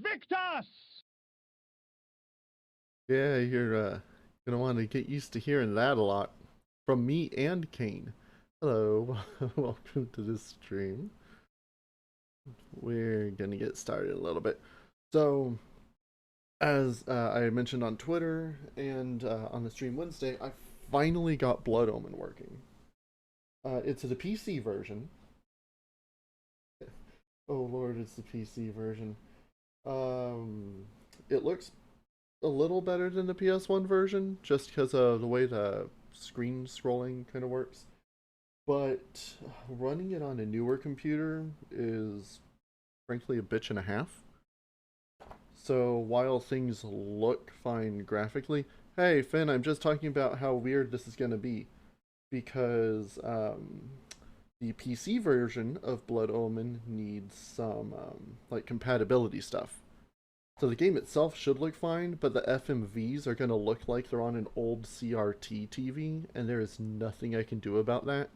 VICTIS! Yeah, you're gonna want to get used to hearing that a lot from me and Kain. Hello, welcome to this stream. We're gonna get started a little bit. So, as I mentioned on Twitter and on the stream Wednesday, I finally got Blood Omen working. It's the PC version. Oh Lord, it's the PC version. It looks a little better than the PS1 version, just because of the way the screen scrolling kind of works. But running it on a newer computer is frankly a bitch and a half. So while things look fine graphically, hey Finn, I'm just talking about how weird this is going to be. Because the PC version of Blood Omen needs some like compatibility stuff. So the game itself should look fine, but the FMVs are going to look like they're on an old CRT TV, and there is nothing I can do about that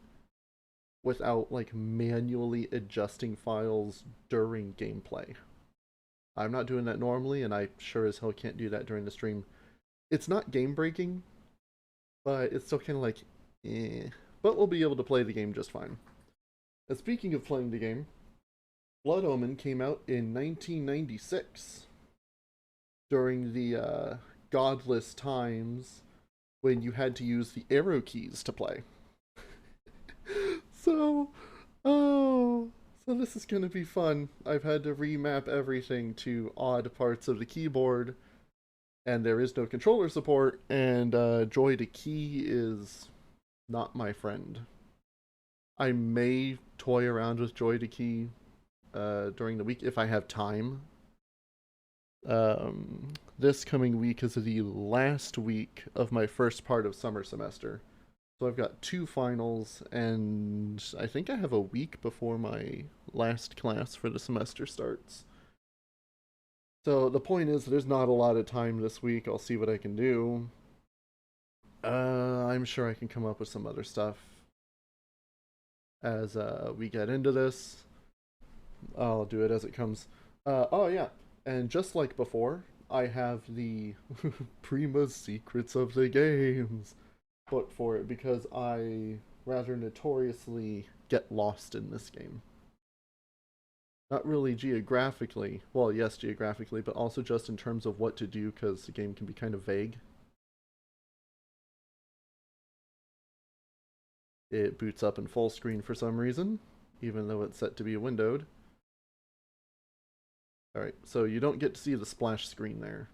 without like manually adjusting files during gameplay. I'm not doing that normally, and I sure as hell can't do that during the stream. It's not game breaking, but it's still kind of like, eh. But we'll be able to play the game just fine. And speaking of playing the game, Blood Omen came out in 1996 during the godless times when you had to use the arrow keys to play. So, oh, so this is going to be fun. I've had to remap everything to odd parts of the keyboard, and there is no controller support, and joy to key is not my friend. I may toy around with joy to key during the week if I have time. This coming week is the last week of my first part of summer semester. So I've got 2 finals, and I think I have a week before my last class for the semester starts. So the point is, there's not a lot of time this week. I'll see what I can do. I'm sure I can come up with some other stuff as we get into this. I'll do it as it comes. Oh yeah, and just like before, I have the Prima's Secrets of the Games book for it because I rather notoriously get lost in this game. Not really geographically, well, yes, geographically, but also just in terms of what to do because the game can be kind of vague. It boots up in full screen for some reason, even though it's set to be windowed. Alright, so you don't get to see the splash screen there.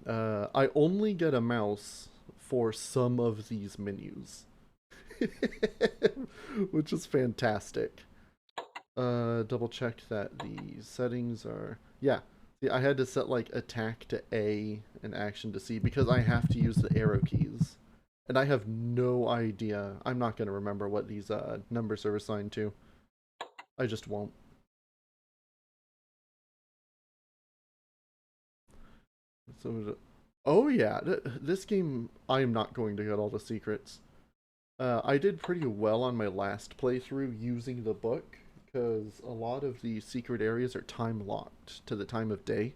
I only get a mouse for some of these menus. Which is fantastic. Double check that the settings are... Yeah, see, I had to set like attack to A and action to C because I have to use the arrow keys. And I have no idea. I'm not going to remember what these numbers are assigned to. I just won't. So, oh yeah, this game, I am not going to get all the secrets. I did pretty well on my last playthrough using the book, because a lot of the secret areas are time-locked to the time of day.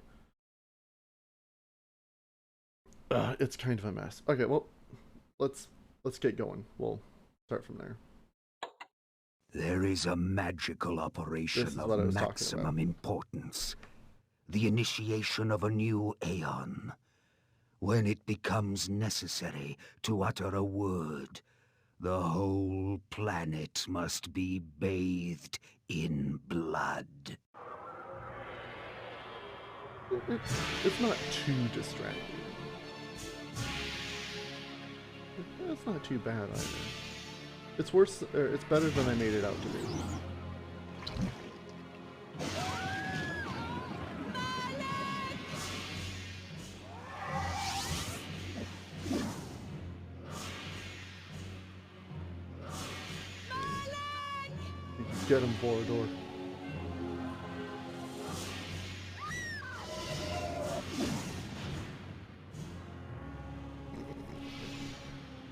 It's kind of a mess. Okay, well, let's get going. We'll start from there. There is a magical operation of maximum importance. The initiation of a new aeon. When it becomes necessary to utter a word, the whole planet must be bathed in blood. It's not too distracting. It's not too bad either. It's worse, it's better than I made it out to be. Get him, Borodor.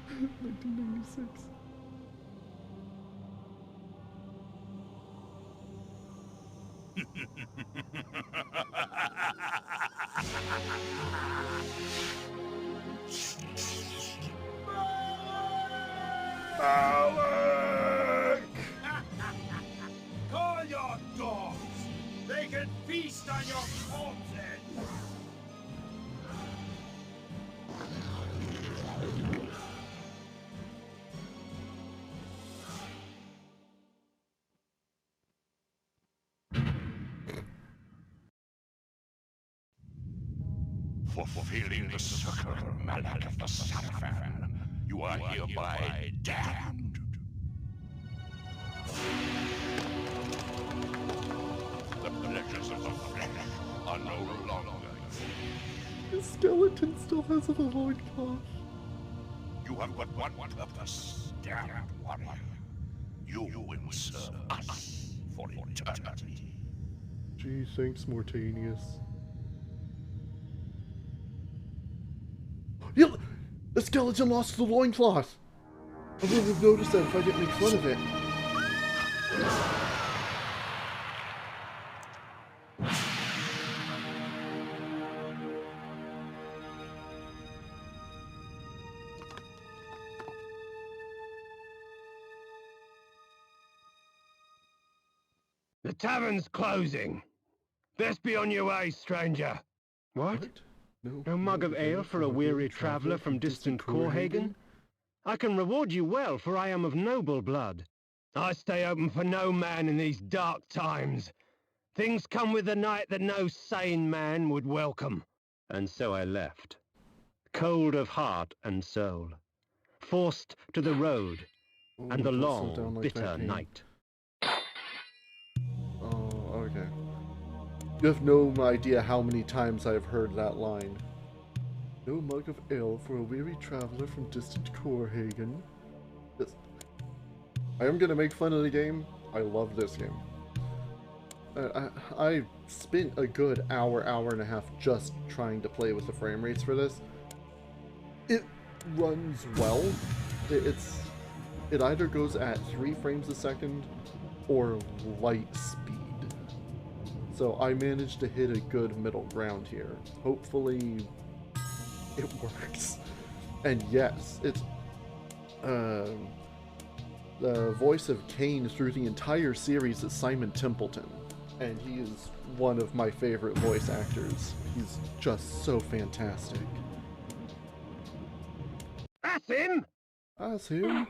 (1996) Alec! Call your dogs! They can feast on your corpses! Fulfilling the sacred mallet of the Sapphire, you are hereby damned. The pleasures of the flesh are no longer. The skeleton still has a loincloth. You have but one purpose, damned warrior. You will serve us for eternity. Gee, thanks, Mortanius. The skeleton lost the loincloth! I wouldn't have noticed that if I didn't make fun of it. The tavern's closing. Best be on your way, stranger. What? No mug of ale for a weary traveller from distant Corhagen? I can reward you well, for I am of noble blood. I stay open for no man in these dark times. Things come with the night that no sane man would welcome. And so I left, cold of heart and soul, forced to the road, and the long, bitter night. Oh, okay. You have no idea how many times I've heard that line. No mug of ale for a weary traveller from distant Corhagen. I am gonna make fun of the game. I love this game. I spent a good hour and a half just trying to play with the frame rates for this. It runs well. It either goes at 3 frames a second or light speed. So I managed to hit a good middle ground here. Hopefully it works. And yes, it's the voice of Kain through the entire series is Simon Templeton, and he is one of my favorite voice actors. He's just so fantastic. That's him! That's him.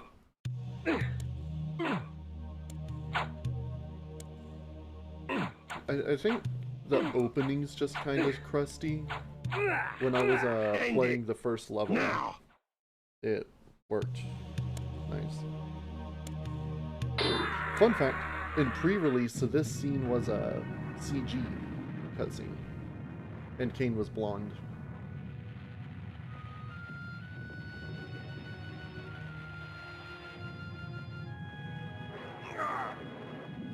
I think the opening's just kind of crusty. When I was playing the first level, it worked. Nice. Fun fact, in pre-release, so this scene was a CG cutscene, and Kain was blonde.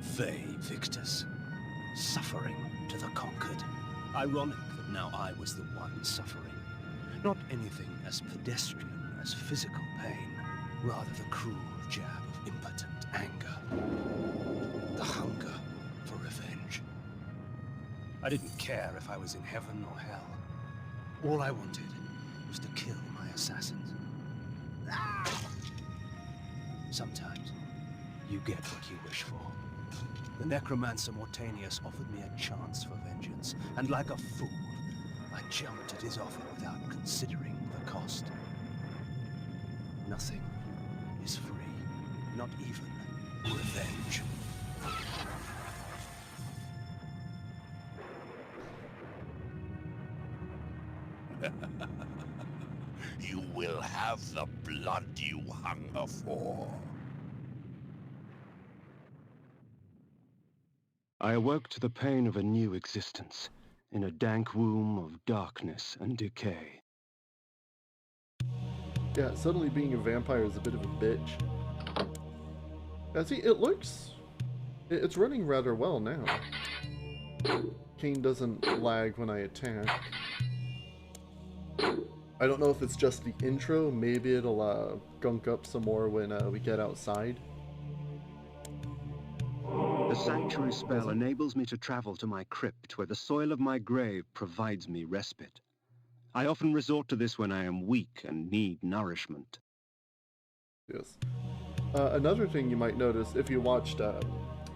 VAE VICTIS. Suffering to the conquered. Ironic that now I was the one suffering. Not anything as pedestrian as physical pain, rather the cruel jab of impotent anger. The hunger for revenge. I didn't care if I was in heaven or hell. All I wanted was to kill my assassins. Sometimes, you get what you wish for. The necromancer Mortanius offered me a chance for vengeance, and like a fool, I jumped at his offer without considering the cost. Nothing is free, not even revenge. You will have the blood you hunger for. I awoke to the pain of a new existence, in a dank womb of darkness and decay. Yeah, suddenly being a vampire is a bit of a bitch. Yeah, see, it's running rather well now. Kain doesn't lag when I attack. I don't know if it's just the intro, maybe it'll gunk up some more when we get outside. The sanctuary spell enables me to travel to my crypt, where the soil of my grave provides me respite. I often resort to this when I am weak and need nourishment. Yes. Another thing you might notice if you watched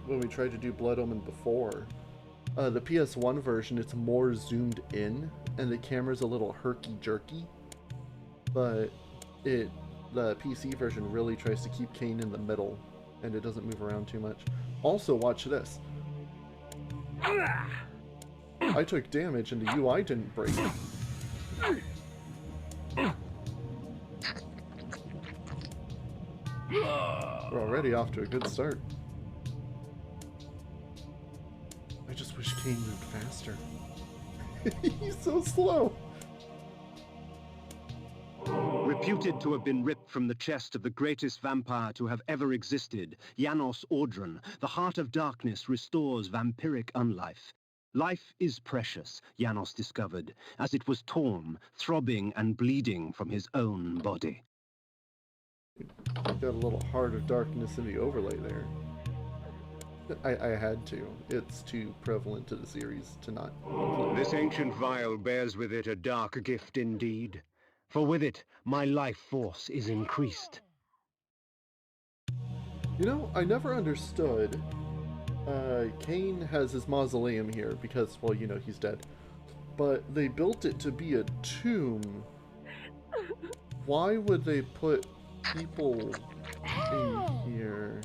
when we tried to do Blood Omen before, the PS1 version, it's more zoomed in, and the camera's a little herky-jerky, but the PC version really tries to keep Kain in the middle, and it doesn't move around too much. Also, watch this. I took damage and the UI didn't break. We're already off to a good start. I just wish Kain moved faster. He's so slow. Reputed to have been ripped from the chest of the greatest vampire to have ever existed, Janos Audron, the Heart of Darkness restores vampiric unlife. Life is precious, Janos discovered, as it was torn, throbbing and bleeding from his own body. Got a little Heart of Darkness in the overlay there. I had to. It's too prevalent to the series to not include. This ancient vial bears with it a dark gift indeed, for with it my life force is increased. You know, I never understood. Kain has his mausoleum here because, well, you know, he's dead. But they built it to be a tomb. Why would they put people in here?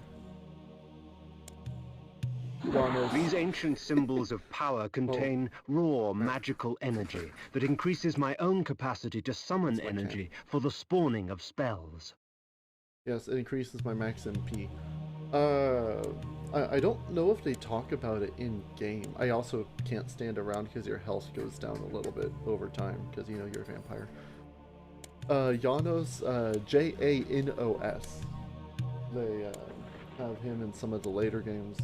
These ancient symbols of power contain raw magical energy that increases my own capacity to summon energy for the spawning of spells. Yes, it increases my max MP. I don't know if they talk about it in game. I also can't stand around because your health goes down a little bit over time because, you know, you're a vampire. Janos, Janos. They have him in some of the later games.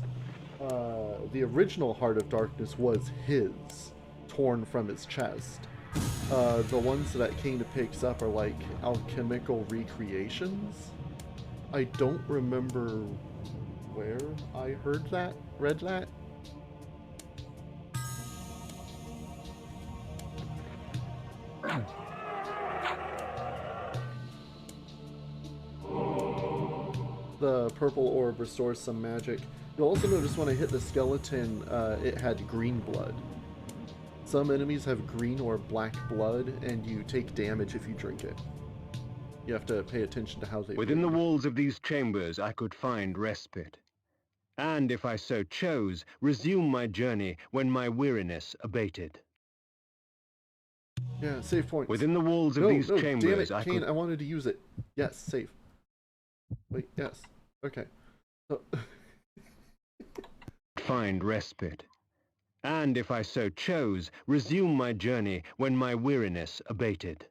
The original Heart of Darkness was his, torn from his chest. The ones that Kain picks up are like alchemical recreations. I don't remember where I read that. The purple orb restores some magic. You'll also notice when I hit the skeleton, it had green blood. Some enemies have green or black blood, and you take damage if you drink it. You have to pay attention to how they Within breathe. the walls of these chambers I could find respite. And if I so chose, resume my journey when my weariness abated. Yeah, save points. Within the walls of these chambers damn it, Kain, I wanted to use it. Yes, save. Wait, yes. Okay. Find respite. And if I so chose, resume my journey when my weariness abated.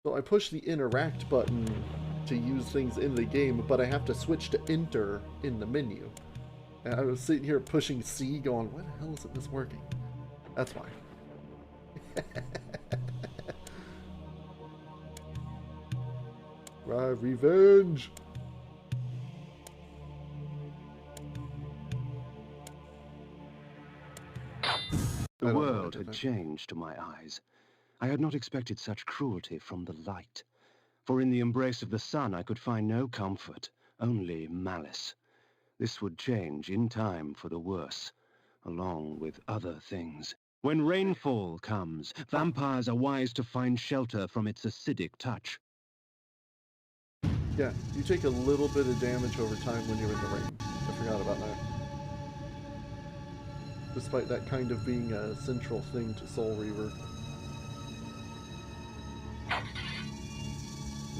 So I push the interact button to use things in the game, but I have to switch to enter in the menu. And I was sitting here pushing C going, why the hell isn't this working? That's why. Right, revenge! The world had changed to my eyes. I had not expected such cruelty from the light. For in the embrace of the sun I could find no comfort, only malice. This would change in time for the worse, along with other things. When rainfall comes, vampires are wise to find shelter from its acidic touch. Yeah, you take a little bit of damage over time when you're in the rain. I forgot about that. Despite that kind of being a central thing to Soul Reaver.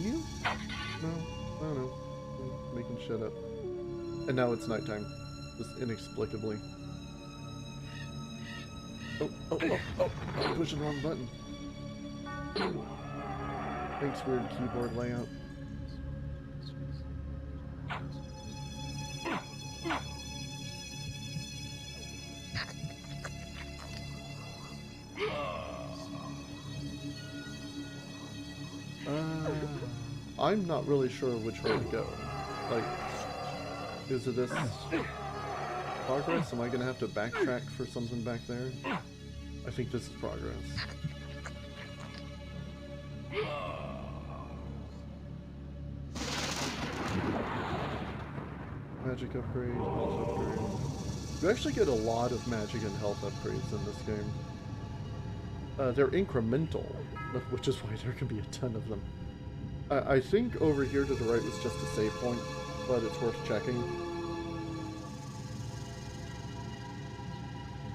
You? No, I don't know. I'm making shit up. And now it's nighttime. Just inexplicably. Oh, I'm pushing the wrong button. Thanks, weird keyboard layout. I'm not really sure which way to go. Like, is it this? Progress? Am I gonna have to backtrack for something back there? I think this is progress. Magic upgrade, health upgrade. You actually get a lot of magic and health upgrades in this game. They're incremental, which is why there can be a ton of them. I think over here to the right was just a save point, but it's worth checking.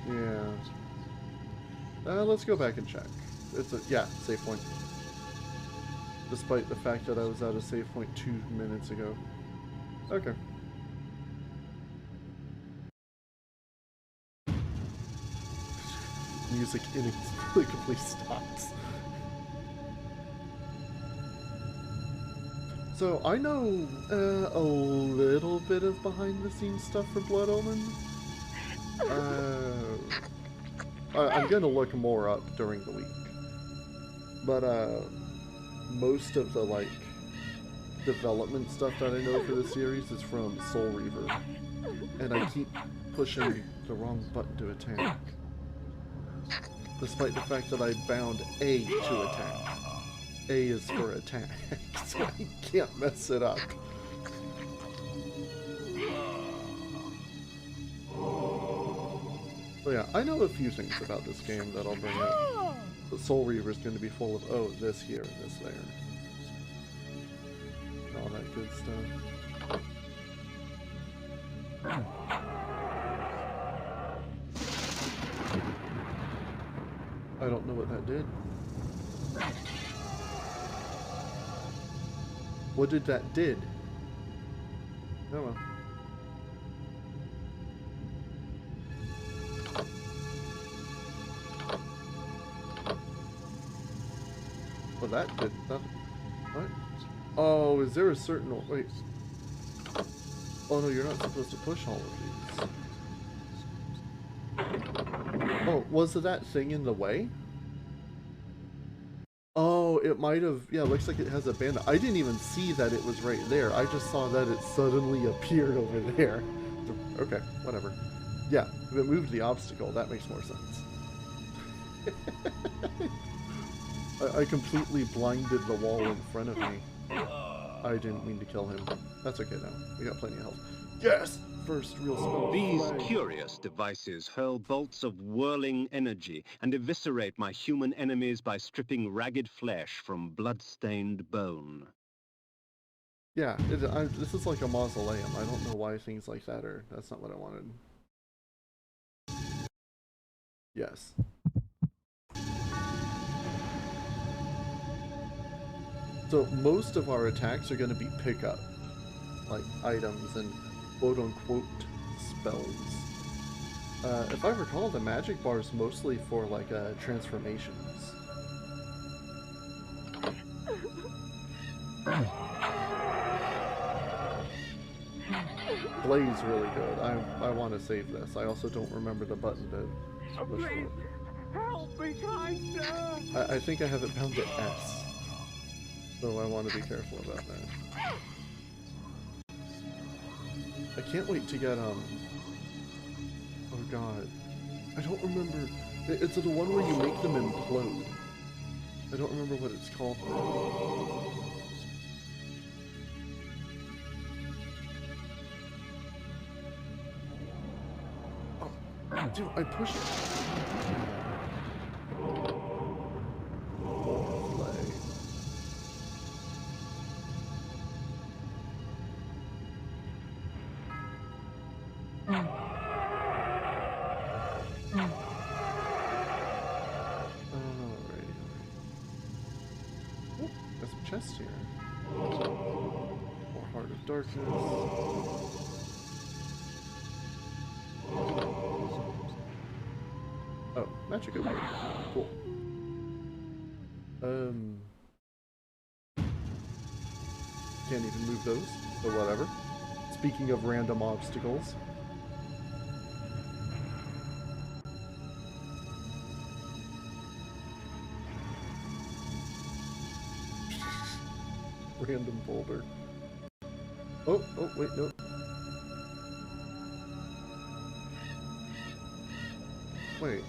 Yeah. Let's go back and check. It's a, yeah, save point. Despite the fact that I was at a save point 2 minutes ago. Okay. Music inexplicably stops. So I know a little bit of behind the scenes stuff for Blood Omen. I'm gonna look more up during the week. But most of the like development stuff that I know for the series is from Soul Reaver. And I keep pushing the wrong button to attack. Despite the fact that I bound A to attack. A is for attack, so I can't mess it up. So yeah, I know a few things about this game that I'll bring up. The Soul Reaver is going to be full of, oh, this here, this there. And all that good stuff. I don't know what that did. What did that did? Oh well. Well, that did nothing. What? Oh, is there a certain... Wait. Oh no, you're not supposed to push all of these. Oh, was that thing in the way? Oh, it might have... Yeah, it looks like it has a bandit. I didn't even see that it was right there. I just saw that it suddenly appeared over there. Okay, whatever. Yeah, if it moved the obstacle, that makes more sense. I completely blinded the wall in front of me. I didn't mean to kill him. That's okay though. We got plenty of health. Yes! First real spell. These Play. curious devices hurl bolts of whirling energy and eviscerate my human enemies by stripping ragged flesh from blood-stained bone. Yeah, this is like a mausoleum. I don't know why things like that are... That's not what I wanted. Yes. So most of our attacks are going to be pickup, like items and quote-unquote spells. If I recall, the magic bar is mostly for like transformations. Blaze really good. I want to save this. I also don't remember the button to push for it. Help me, Kain! I think I have it bound to S. So I want to be careful about that. I can't wait to get, oh god. I don't remember. It's the one where you make them implode. I don't remember what it's called. Oh, dude, I pushed it. Chest here. More Heart of Darkness. Oh, magic upgrade. Cool. Can't even move those, but whatever. Speaking of random obstacles. Random boulder. Oh, wait, no. Wait.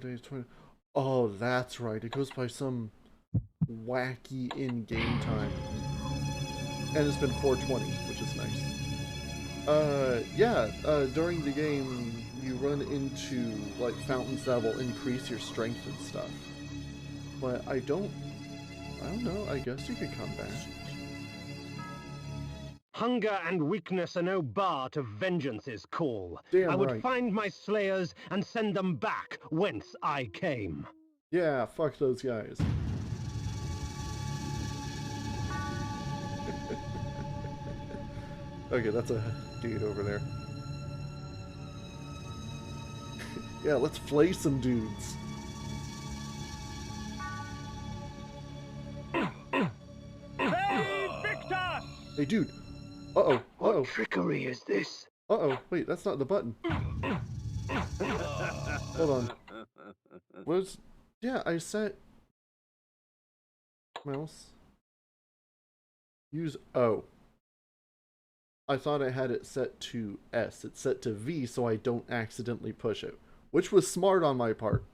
Days 20. Oh, that's right. It goes by some wacky in-game time. And it's been 420, which is nice. During the game, you run into, like, fountains that will increase your strength and stuff. But I don't know, I guess you could come back. Hunger and weakness are no bar to vengeance's call. Damn I would right. find my slayers and send them back whence I came. Yeah, fuck those guys. Okay, that's a dude over there. Yeah, let's flay some dudes. VICTIS! Hey, dude. Uh-oh. Uh-oh. What trickery is this? Uh-oh. Wait, that's not the button. Hold on. Was... Yeah, I set... Mouse. Use O. I thought I had it set to S. It's set to V so I don't accidentally push it. Which was smart on my part.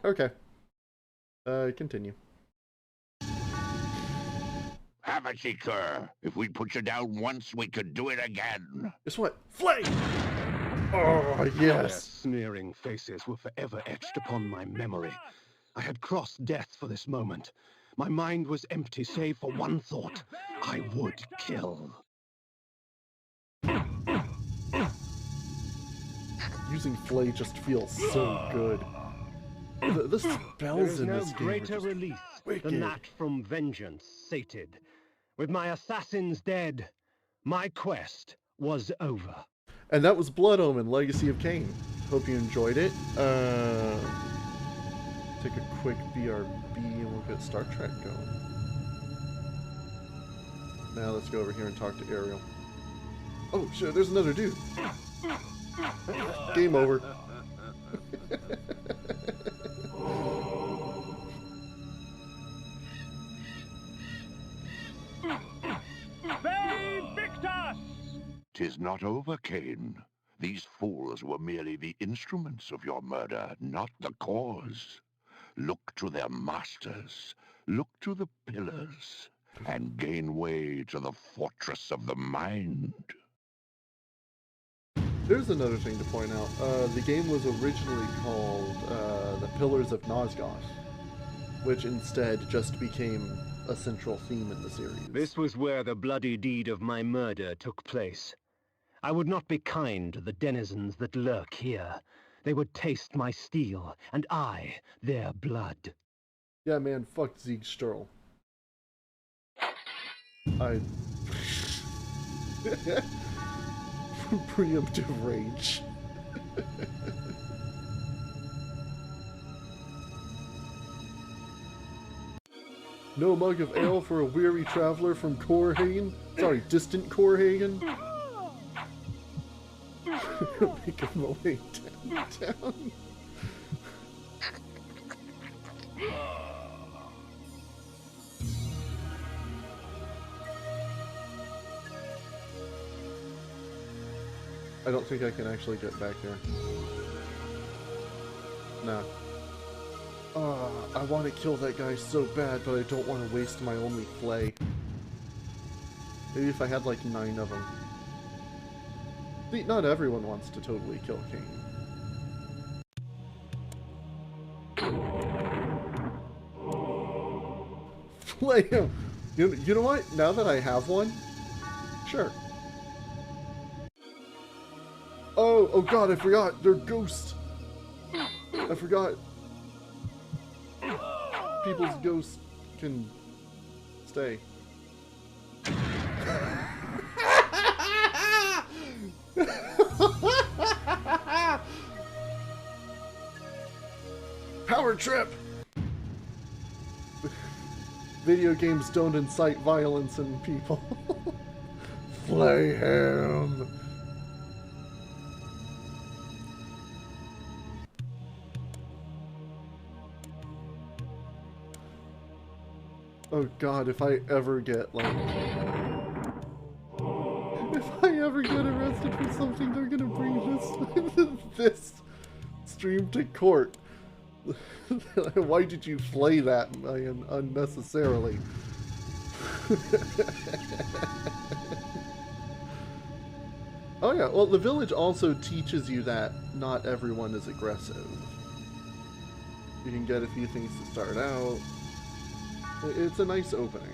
Okay. Continue. Have a seeker. If we put you down once, we could do it again. Guess what? Flay! Oh, Their yes! sneering faces were forever etched upon my memory. I had crossed death for this moment. My mind was empty save for one thought. I would kill. Using Flay just feels so good. The spells in There is this no game are greater just release wicked. than that from vengeance sated. With my assassins dead, my quest was over. And that was Blood Omen, Legacy of Kain. Hope you enjoyed it. Take a quick BRB and we'll get Star Trek going. Now let's go over here and talk to Ariel. Oh shit, there's another dude. Game over. VICTIS! 'Tis not over, Kain. These fools were merely the instruments of your murder, not the cause. Look to their masters. Look to the pillars. And gain way to the fortress of the mind. There's another thing to point out. The game was originally called The Pillars of Nosgoth, which instead just became a central theme in the series. This was where the bloody deed of my murder took place. I would not be kind to the denizens that lurk here. They would taste my steel, and I their blood. Yeah, man, fuck Sieg Sturl. I... Preemptive rage. No mug of ale for a weary traveler from Corhagen? Sorry, distant Corhagen? Make my way downtown. I don't think I can actually get back there. Nah. I want to kill that guy so bad, but I don't want to waste my only flay. Maybe if I had like 9 of them. See, not everyone wants to totally kill Kain. Flay him! You know what? Now that I have one, sure. Oh god, I forgot. They're ghosts. I forgot. People's ghosts can stay. Power trip! Video games don't incite violence in people. Flay him! Oh god, if I ever get, like... If I ever get arrested for something, they're gonna bring this stream to court. Why did you flay that man unnecessarily? Oh yeah, well the village also teaches you that not everyone is aggressive. You can get a few things to start out. It's a nice opening.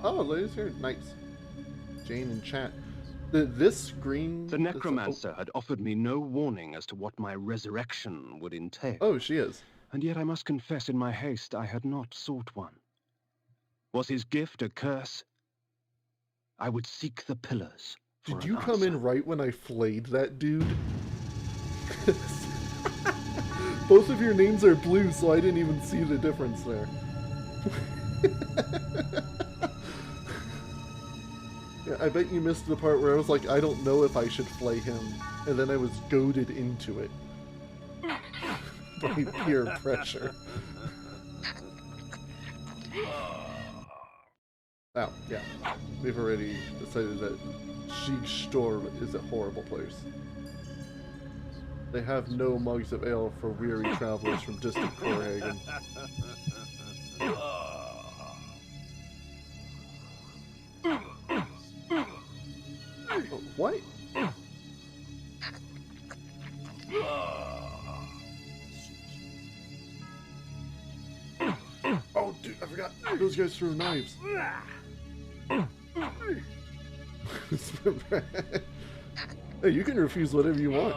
Oh, ladies here, nice. Jane in chat. This screen... The necromancer had offered me no warning as to what my resurrection would entail. Oh, she is. And yet I must confess in my haste I had not sought one. Was his gift a curse? I would seek the pillars. Did you come in right when I flayed that dude? Both of your names are blue, so I didn't even see the difference there. Yeah, I bet you missed the part where I was like, I don't know if I should flay him, and then I was goaded into it by peer pressure. Oh, yeah. We've already decided that Siegstor is a horrible place. They have no mugs of ale for weary travelers from distant Copenhagen. Oh, what? Oh, dude, I forgot. Those guys threw knives. Hey, you can refuse whatever you want.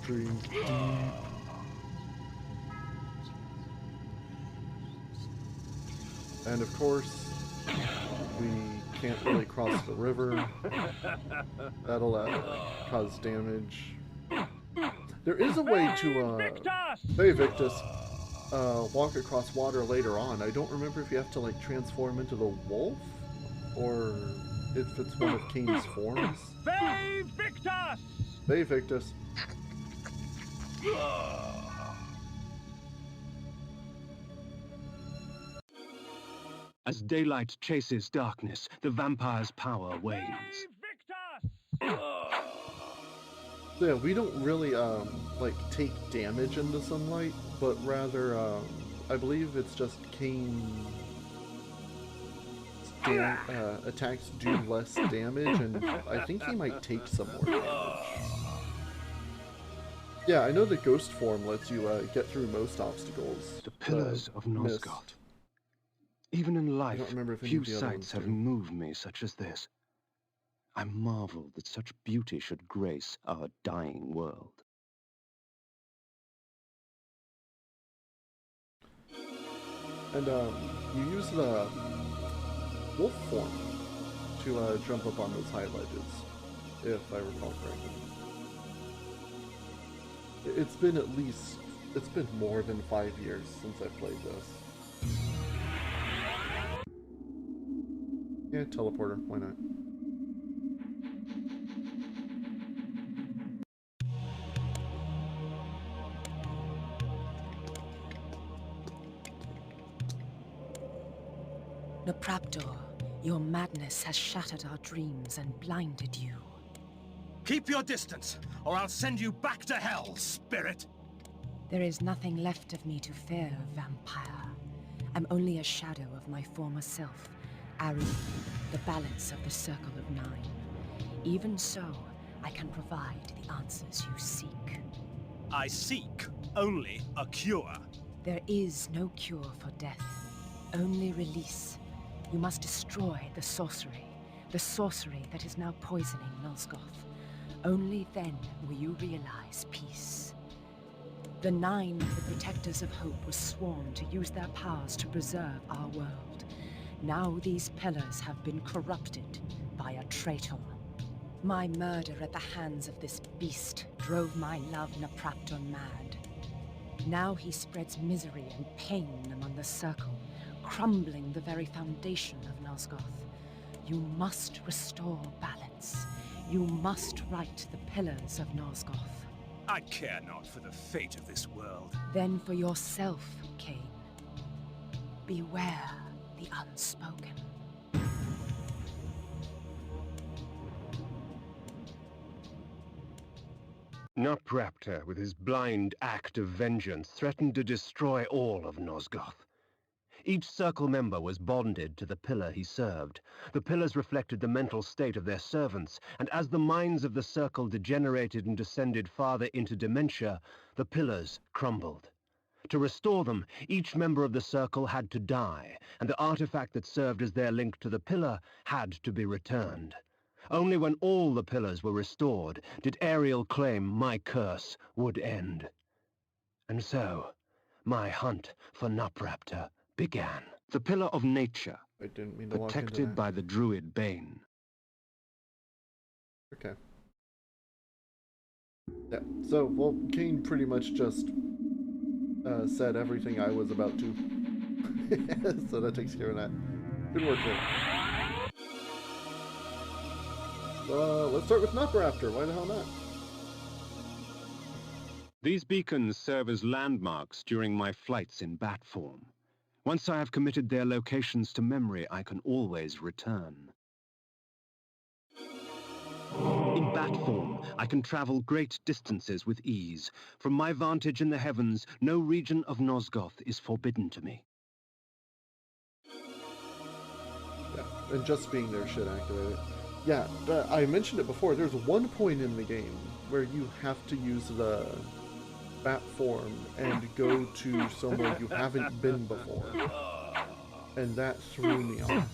Dream. And of course, we can't really cross the river. That'll cause damage. There is a way to, hey Victus, walk across water later on. I don't remember if you have to like transform into the wolf, or if it's one of Kain's forms. VAE VICTIS! VAE VICTIS. As daylight chases darkness, the vampire's power wanes. So yeah, we don't really like take damage in the sunlight, but rather I believe it's just Kain attacks do less damage, and I think he might take some more damage. Yeah, I know the ghost form lets you get through most obstacles. The pillars of Nosgoth. Even in life, few sights have moved me such as this. I marvel that such beauty should grace our dying world. And you use the wolf form to jump up on those high ledges, if I recall correctly. It's been more than 5 years since I played this. Yeah, teleporter, why not? Nopraptor, your madness has shattered our dreams and blinded you. Keep your distance, or I'll send you back to hell, spirit! There is nothing left of me to fear, vampire. I'm only a shadow of my former self, Ari, the balance of the Circle of Nine. Even so, I can provide the answers you seek. I seek only a cure. There is no cure for death, only release. You must destroy the sorcery that is now poisoning Nosgoth. Only then will you realize peace. The Nine, the protectors of hope, were sworn to use their powers to preserve our world. Now these pillars have been corrupted by a traitor. My murder at the hands of this beast drove my love Napraptor mad. Now he spreads misery and pain among the Circle, crumbling the very foundation of Nosgoth. You must restore balance. You must right the pillars of Nosgoth. I care not for the fate of this world. Then for yourself, Kain. Beware the unspoken. Napraptor, with his blind act of vengeance, threatened to destroy all of Nosgoth. Each Circle member was bonded to the pillar he served. The pillars reflected the mental state of their servants, and as the minds of the Circle degenerated and descended farther into dementia, the pillars crumbled. To restore them, each member of the Circle had to die, and the artifact that served as their link to the pillar had to be returned. Only when all the pillars were restored did Ariel claim my curse would end. And so, my hunt for Napraptor began. The Pillar of Nature, I didn't mean to walk into protected that. by the Druid Bane. Okay. Yeah, so, well, Kain pretty much just said everything I was about to. So that takes care of that. Good work there. Let's start with Napraptor. Why the hell not? These beacons serve as landmarks during my flights in bat form. Once I have committed their locations to memory, I can always return. In bat form, I can travel great distances with ease. From my vantage in the heavens, no region of Nosgoth is forbidden to me. Yeah, and just being there should activate it. Yeah, I mentioned it before, there's one point in the game where you have to use the bat form and go to somewhere you haven't been before. And that threw me off.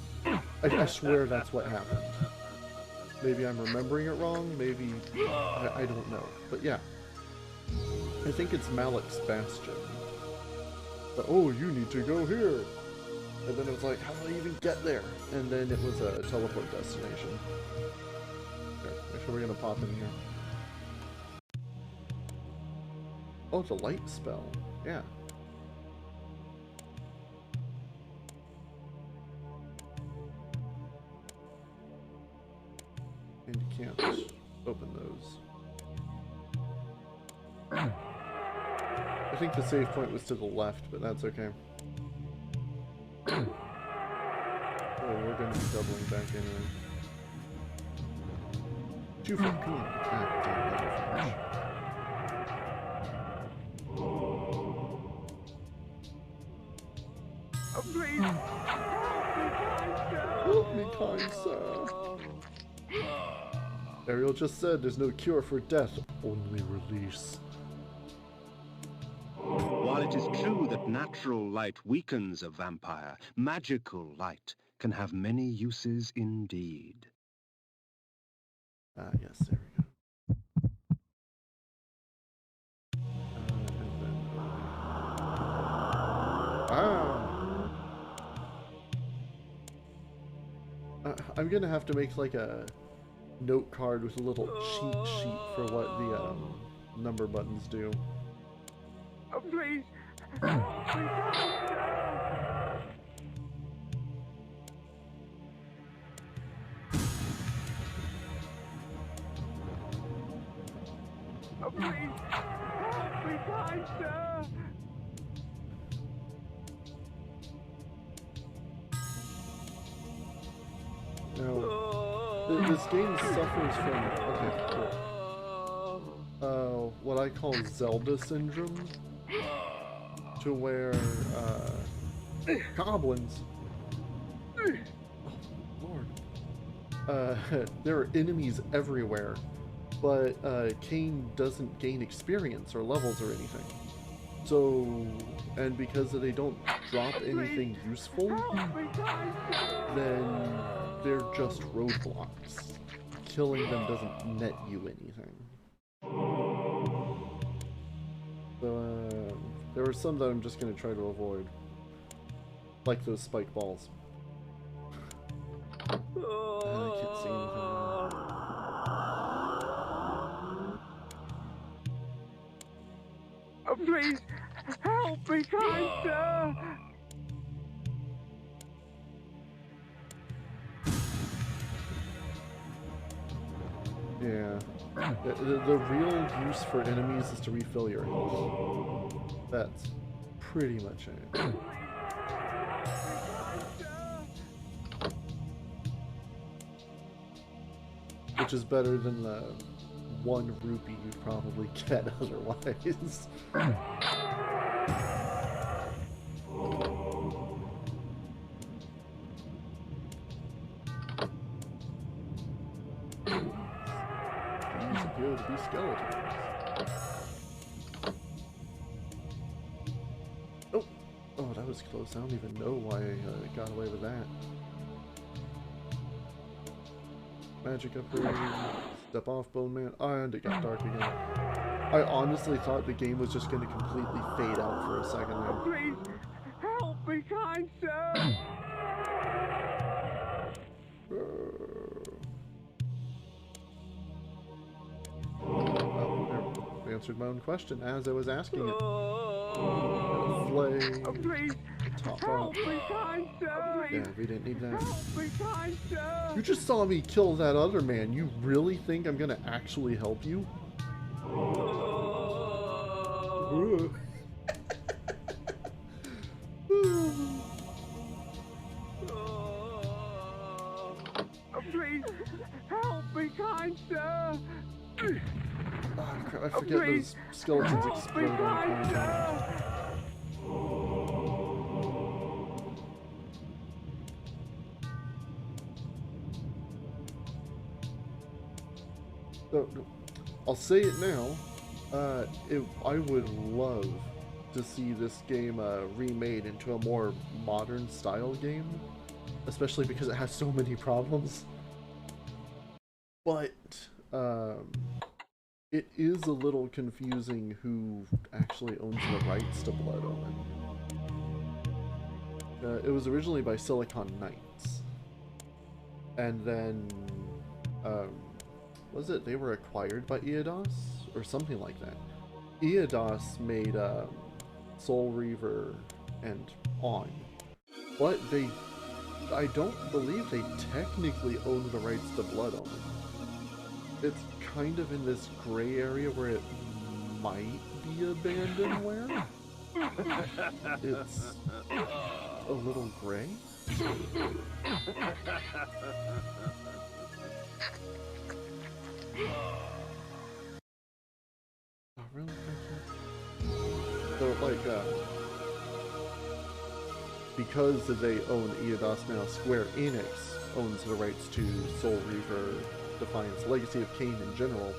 I swear that's what happened. Maybe I'm remembering it wrong, maybe... I don't know. But yeah. I think it's Malek's Bastion. But, oh, you need to go here! And then it was like, how do I even get there? And then it was a teleport destination. Okay, actually we're gonna pop in here. Oh, it's a light spell. Yeah. And you can't open those. I think the save point was to the left, but that's okay. Oh, we're gonna be doubling back anyway. 2 for come on. God damn it. Please. Help me, kind sir. Ariel just said there's no cure for death, only release. While it is true that natural light weakens a vampire, magical light can have many uses indeed. Ah, yes, there we go. I'm gonna have to make like a note card with a little cheat sheet for what the number buttons do. Oh, please. Oh, please. Help me, kind sir. Now, this game suffers from, okay, cool. What I call Zelda syndrome, to where, goblins, oh, Lord, there are enemies everywhere, but, Kain doesn't gain experience or levels or anything. So, and because they don't drop anything useful, then they're just roadblocks. Killing them doesn't net you anything. So, there are some that I'm just going to try to avoid. Like those spike balls. I can't see anything now. Oh, please, help me, kind sir! Yeah. The real use for enemies is to refill your health. That's pretty much it. Which is better than the 1 rupee you'd probably get otherwise. Easy appear to be skeletons. Oh, that was close. I don't even know why I got away with that. Magic upgrade, step off Bone Man, and it got dark again. I honestly thought the game was just going to completely fade out for a second there. Please, help me, kind sir! Oh, there. Answered my own question as I was asking it. Flay. Please, Top help up. me, kind sir! Yeah, we didn't need that. Help me, kind sir! You just saw me kill that other man. You really think I'm gonna actually help you? Please, help me, kind sir! Oh, crap, I forget those skeletons explode on the So, I'll say it now. I would love to see this game remade into a more modern style game, especially because it has so many problems. But it is a little confusing who actually owns the rights to Blood Omen. It was originally by Silicon Knights, and then was it they were acquired by Eidos or something like that? Eidos made Soul Reaver and On, but I don't believe they technically own the rights to Blood Omen. It's kind of in this gray area where it might be abandonware. It's a little gray. Oh, really? So, like, because they own Eidos now, Square Enix owns the rights to Soul Reaver, Defiance, Legacy of Kain in general,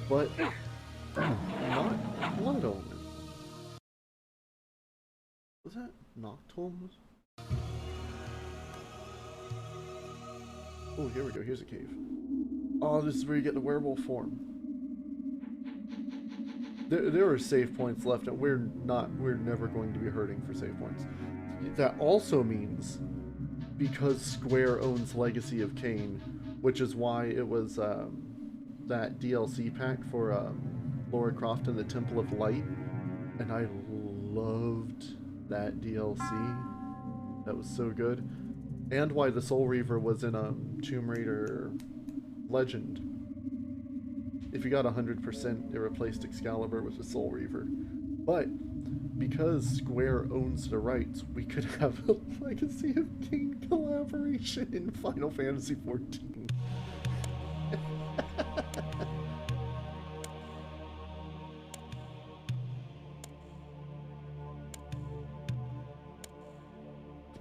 but not Blood Omen. Was that Noctomes? Oh, here we go. Here's a cave. Oh, this is where you get the werewolf form. There are save points left, and we're never going to be hurting for save points. That also means, because Square owns Legacy of Kain, which is why it was that DLC pack for Lara Croft and the Temple of Light, and I loved that DLC. That was so good. And why the Soul Reaver was in Tomb Raider Legend. If you got 100%, it replaced Excalibur with the Soul Reaver. But because Square owns the rights, we could have a Legacy of Kain collaboration in Final Fantasy XIV.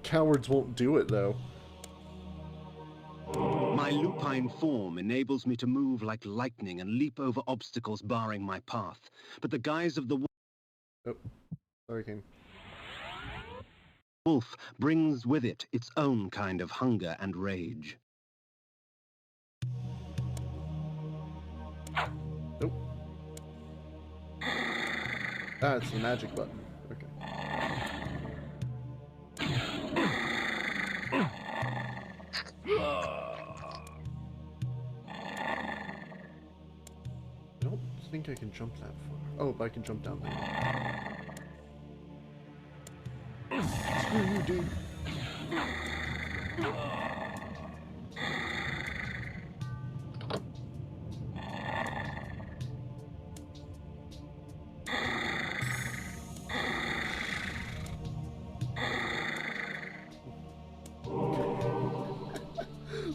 Cowards won't do it, though. My lupine form enables me to move like lightning and leap over obstacles barring my path. But the guise of the Oh, sorry, Kain. wolf brings with it its own kind of hunger and rage. Nope. Ah, it's the magic button. Okay. think I can jump that far. Oh, but I can jump down there. Screw you, dude.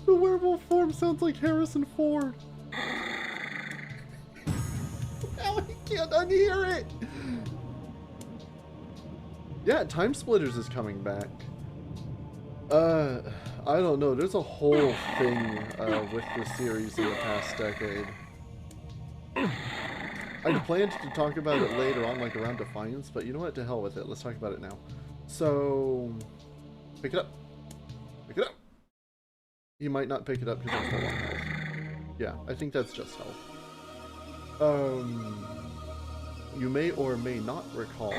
The werewolf form sounds like Harrison Ford. Now I can't unhear it. Yeah, Time Splitters is coming back. I don't know. There's a whole thing with the series in the past decade. I planned to talk about it later on, like around Defiance, but you know what? To hell with it. Let's talk about it now. So, pick it up. Pick it up. You might not pick it up because it's full on health. Yeah, I think that's just health. You may or may not recall.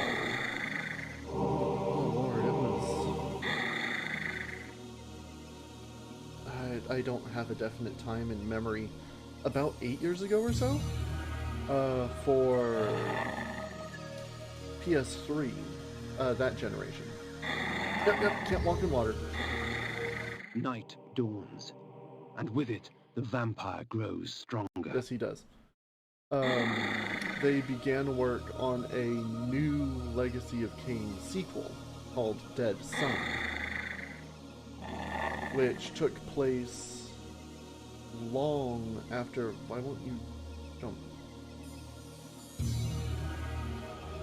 Oh Lord, it was... I don't have a definite time in memory. About 8 years ago or so? For PS3, that generation. Yep, can't walk in water. Night dawns, and with it, the vampire grows stronger. Yes, he does. They began work on a new Legacy of Kain sequel called Dead Sun, which took place long after... Why won't you jump?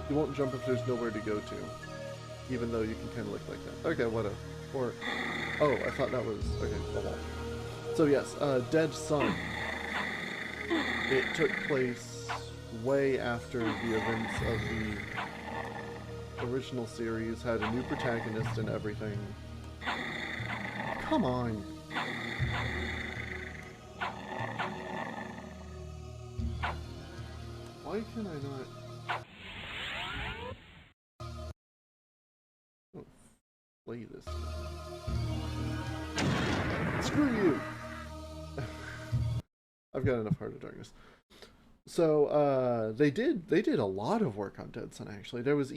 You won't jump if there's nowhere to go to, even though you can kind of look like that. Okay, whatever. Or... Oh, I thought that was... Okay, the wall. So yes, Dead Sun. It took place way after the events of the original series, had a new protagonist and everything. Come on! Why can I not... Oh, play this. Screw you! I've got enough Heart of Darkness. So, they did a lot of work on Dead Sun, actually. There's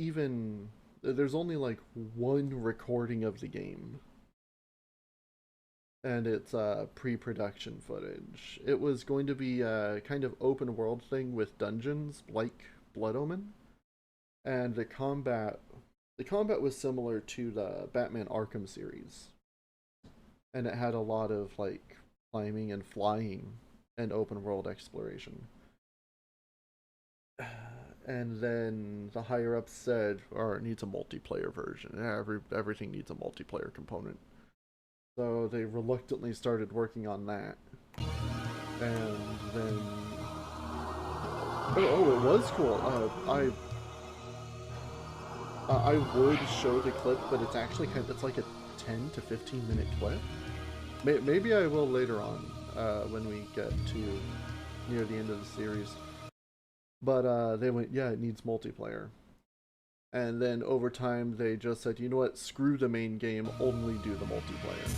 only like one recording of the game. And it's pre-production footage. It was going to be a kind of open world thing with dungeons, like Blood Omen. And the combat was similar to the Batman Arkham series. And it had a lot of like climbing and flying and open world exploration. And then the higher ups said, "Oh, it needs a multiplayer version. Everything needs a multiplayer component." So they reluctantly started working on that. And then... Oh, it was cool. I would show the clip, but it's actually it's like a 10 to 15 minute clip. Maybe I will later on, when we get to near the end of the series. But they went, yeah, it needs multiplayer. And then over time they just said, you know what, screw the main game, only do the multiplayer.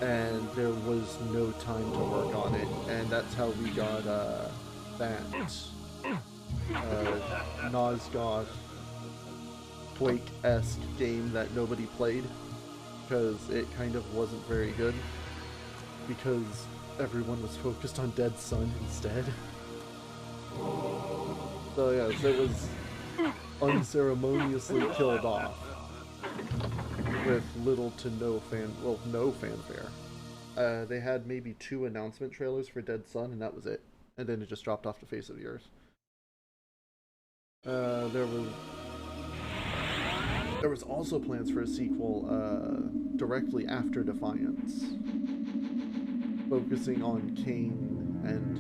And there was no time to work on it, and that's how we got that Nosgoth Quake-esque game that nobody played, because it kind of wasn't very good, because everyone was focused on Dead Sun instead. So yes, it was unceremoniously killed off with little to no fanfare. They had maybe 2 announcement trailers for Dead Sun, and that was it. And then it just dropped off the face of the earth. There was also plans for a sequel directly after Defiance, focusing on Kain and,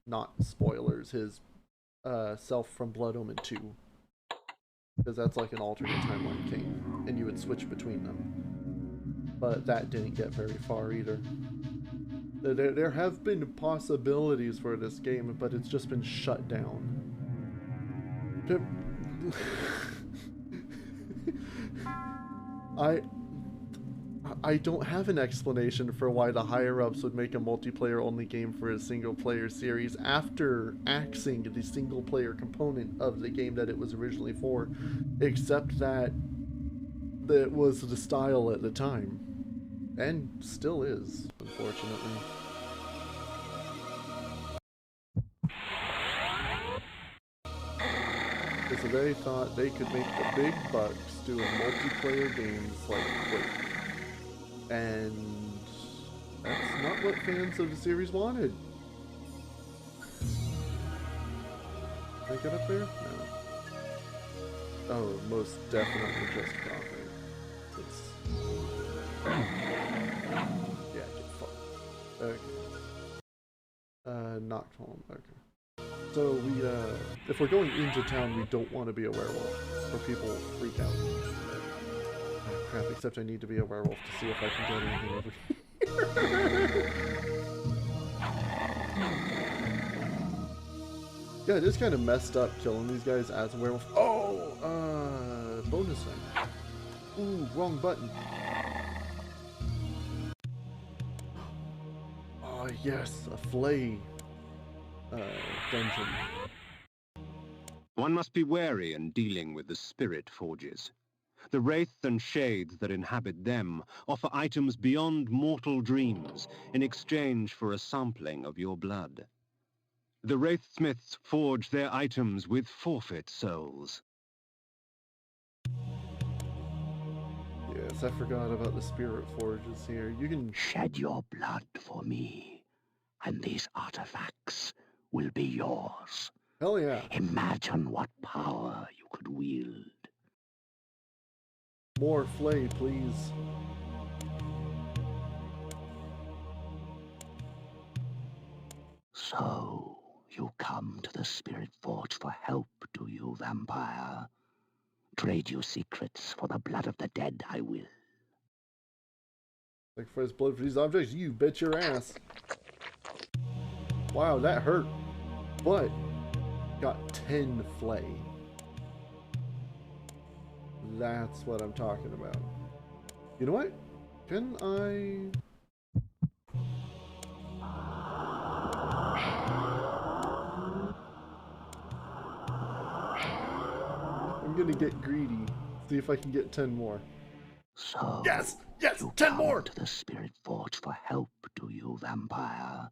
not spoilers, his self from Blood Omen 2, because that's like an alternate timeline Kain, and you would switch between them. But that didn't get very far either. There have been possibilities for this game, but it's just been shut down. I don't have an explanation for why the higher-ups would make a multiplayer-only game for a single-player series after axing the single-player component of the game that it was originally for, except that was the style at the time. And still is, unfortunately. So they thought they could make the big bucks doing multiplayer games like Quake. And that's not what fans of the series wanted. Can I get up there? No. Oh, most definitely just profit. Yeah, get fucked. Okay. Knocked home. Okay. So we, if we're going into town, we don't want to be a werewolf, or people will freak out. Oh, crap, except I need to be a werewolf to see if I can get anything over here. Yeah, it is kind of messed up killing these guys as a werewolf. Oh, bonus thing. Ooh, wrong button. Oh, yes, a flay dungeon. One must be wary in dealing with the spirit forges. The wraiths and shades that inhabit them offer items beyond mortal dreams in exchange for a sampling of your blood. The wraithsmiths forge their items with forfeit souls. Yes, I forgot about the spirit forges here. You can shed your blood for me, and these artifacts will be yours. Hell yeah. Imagine what power you could wield. More flay, please. So, you come to the Spirit Forge for help, do you, vampire? Trade you secrets for the blood of the dead, I will. Sacrifice blood for these objects? You bet your ass. Wow, that hurt. But, got 10 flay. That's what I'm talking about. You know what? Can I... I'm gonna get greedy. See if I can get 10 more. So, yes! Yes! You 10 come more! to the Spirit Forge for help, do you, vampire?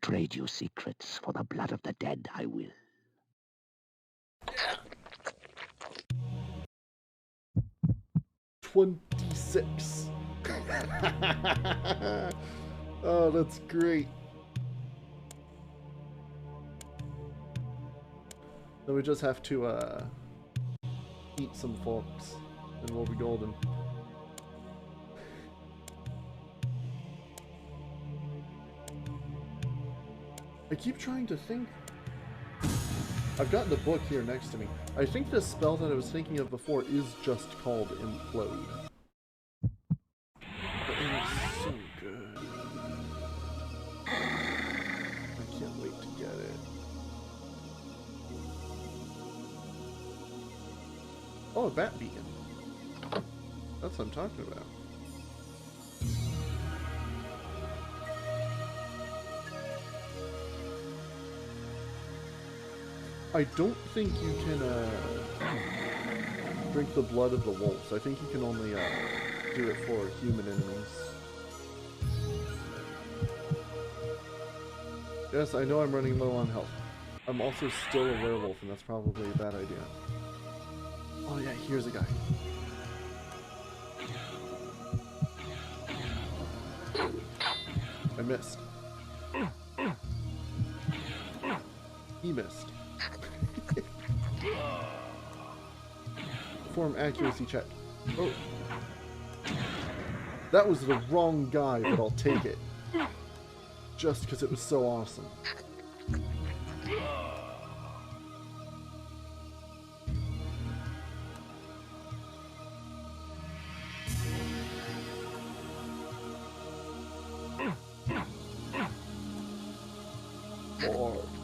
Trade you secrets for the blood of the dead, I will. Yeah. 26. Oh, that's great. Then we just have to eat some folks and we'll be golden. I keep trying to think. I've got the book here next to me. I think the spell that I was thinking of before is just called Implode. But it is so good. I can't wait to get it. Oh, a bat beacon. That's what I'm talking about. I don't think you can drink the blood of the wolves. I think you can only do it for human enemies. Yes, I know I'm running low on health. I'm also still a werewolf, and that's probably a bad idea. Oh yeah, here's a guy. I missed. He missed. Perform accuracy check. Oh. That was the wrong guy, but I'll take it. Just because it was so awesome.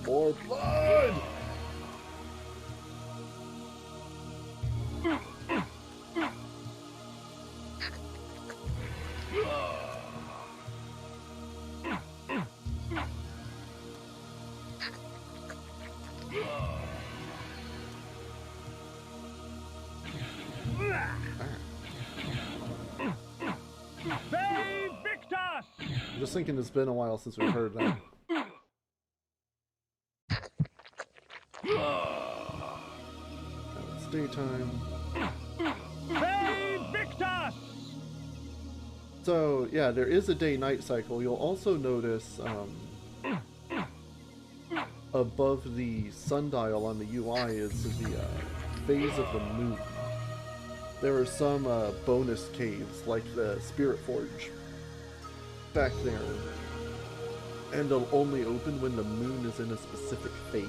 More blood! just thinking it's been a while since we've heard that. Now it's daytime. Hey, VICTIS! So, yeah, there is a day-night cycle. You'll also notice above the sundial on the UI is the phase of the moon. There are some bonus caves, like the Spirit Forge, back there. And they'll only open when the moon is in a specific phase.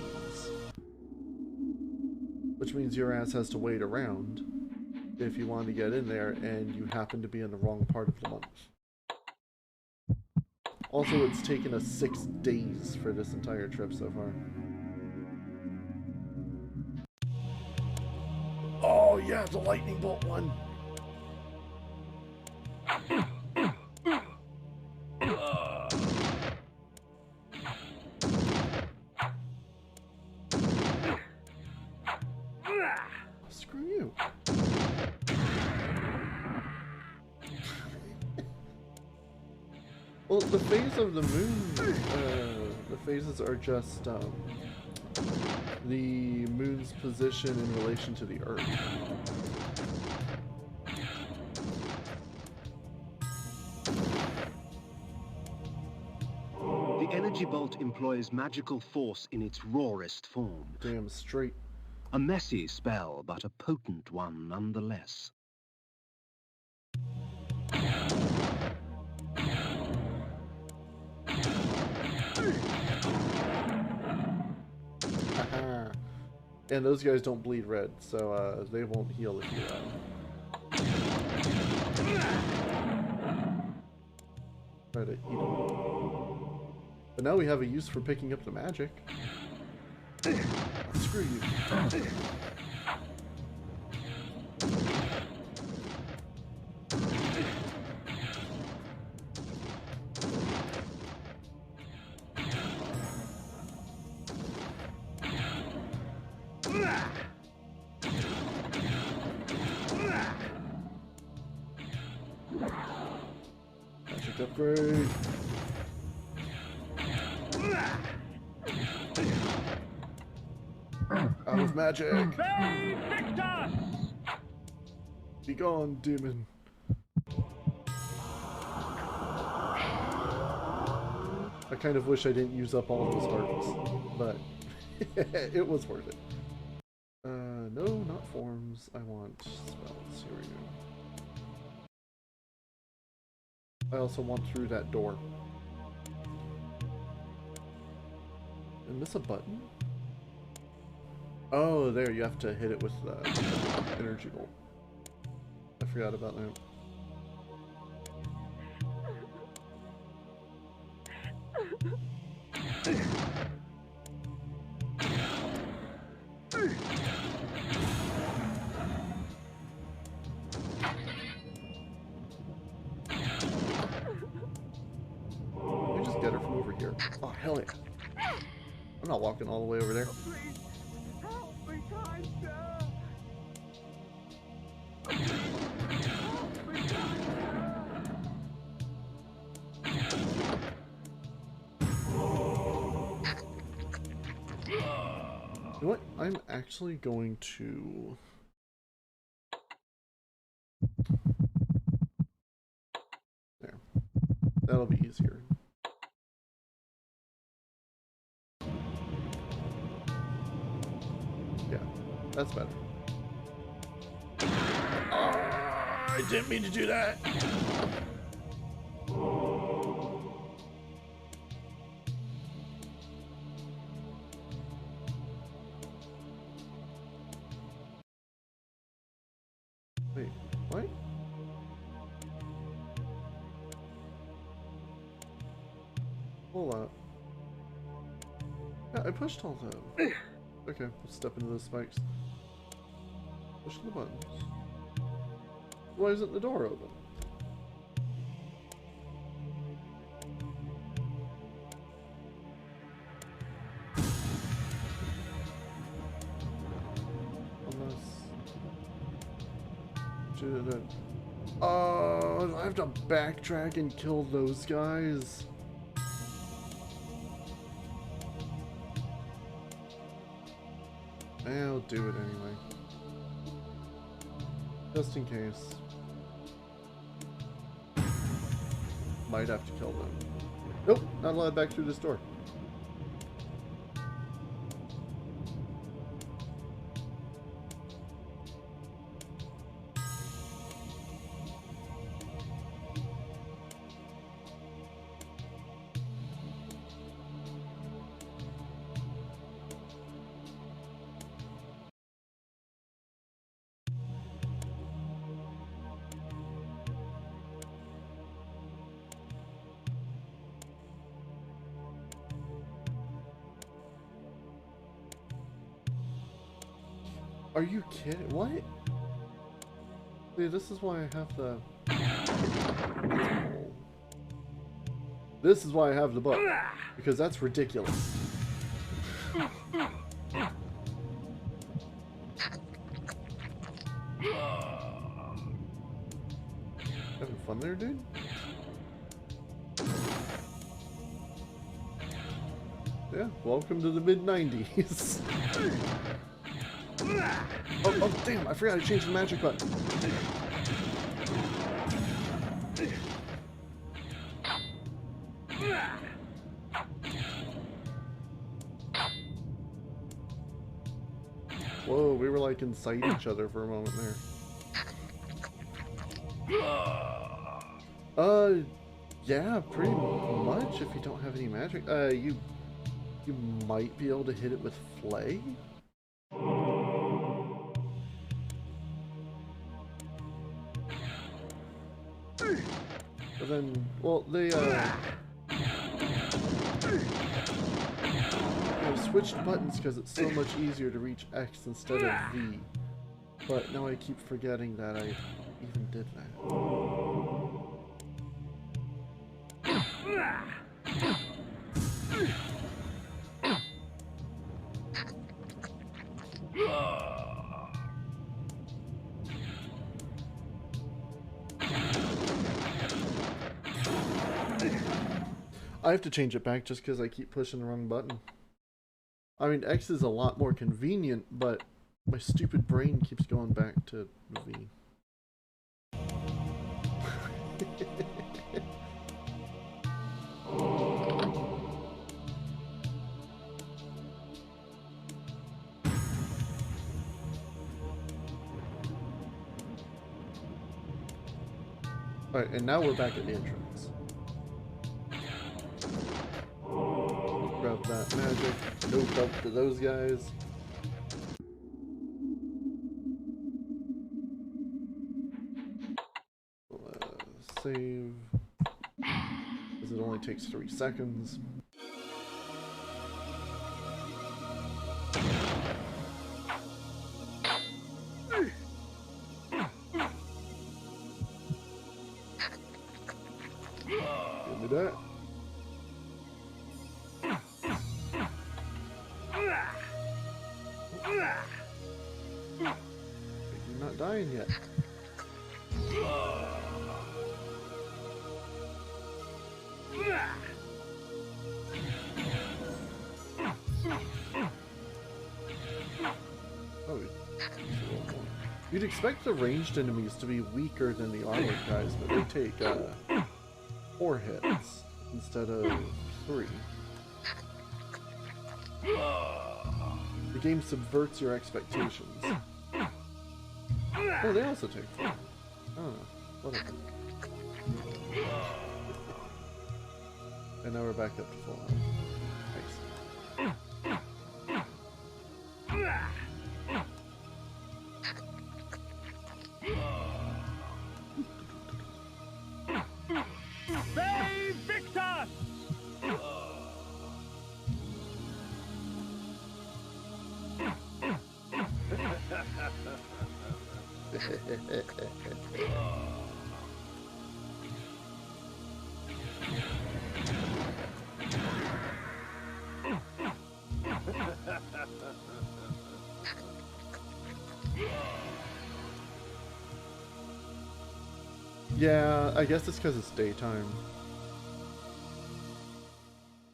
Which means your ass has to wait around if you want to get in there and you happen to be in the wrong part of the month. Also, it's taken us 6 days for this entire trip so far. Oh yeah, the lightning bolt one! Screw you. Well, the phase of the moon, the phases are just the moon's position in relation to the Earth. The energy bolt employs magical force in its rawest form. Damn straight. A messy spell, but a potent one nonetheless. And those guys don't bleed red, so they won't heal if you try to eat them. But now we have a use for picking up the magic. Oh, screw you. Magic upgrade. Out of magic. Hey, VICTIS! Be gone, demon. I kind of wish I didn't use up all of those hearts, but it was worth it. No, not forms. I want spells. Here we go. I also want through that door. Is this a button? Oh, there, you have to hit it with the energy bolt. I forgot about that. You just get her from over here. Oh, hell yeah. I'm not walking all the way over there. You know what? I'm actually going to... There. That'll be easier. Yeah, that's better. Oh, I didn't mean to do that! Wait, what? Hold up. Yeah, I pushed all the... Okay, let's step into those spikes. Push the buttons. Why isn't the door open? Unless... Oh, I have to backtrack and kill those guys. I'll do it anyway. Just in case. Might have to kill them. Nope, not allowed back through this door. Are you kidding? What? See, this is why I have the... This is why I have the book. Because that's ridiculous. Having fun there, dude? Yeah, welcome to the mid-90s. Oh, damn, I forgot I changed the magic button. Whoa, we were like inside each other for a moment there. Yeah, pretty much if you don't have any magic. You might be able to hit it with flay? But then, well, they switched buttons because it's so much easier to reach X instead of V. But now I keep forgetting that I even did that. I have to change it back just because I keep pushing the wrong button. I mean, X is a lot more convenient, but my stupid brain keeps going back to V. Alright, and now we're back at the entrance. Grab that magic. Nope, up to those guys. Save. Because it only takes 3 seconds. Give me that. You're not dying yet. Oh, you'd expect the ranged enemies to be weaker than the armored guys, but they take 4 hits instead of 3. The game subverts your expectations. Oh, they also take 4. I don't know. Whatever. And now we're back up to full health. Nice. VAE VICTIS! Yeah, I guess it's because it's daytime.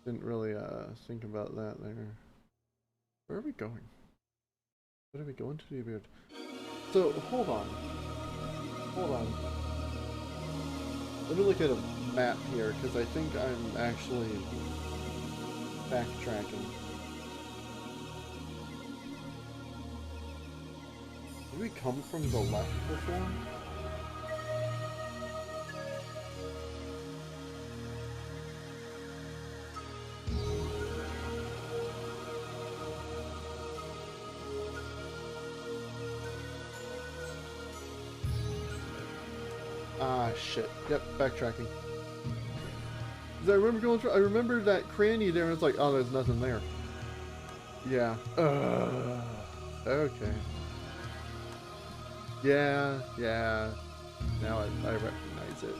Didn't really think about that there. Where are we going? What are we going to do, Beard? So, hold on. Hold on. Let me look at a map here, because I think I'm actually backtracking. Did we come from the left before? Ah, shit. Yep, backtracking. 'Cause I remember going through. I remember that cranny there, and it's like, oh, there's nothing there. Yeah. Okay. Yeah, yeah. Now I recognize it.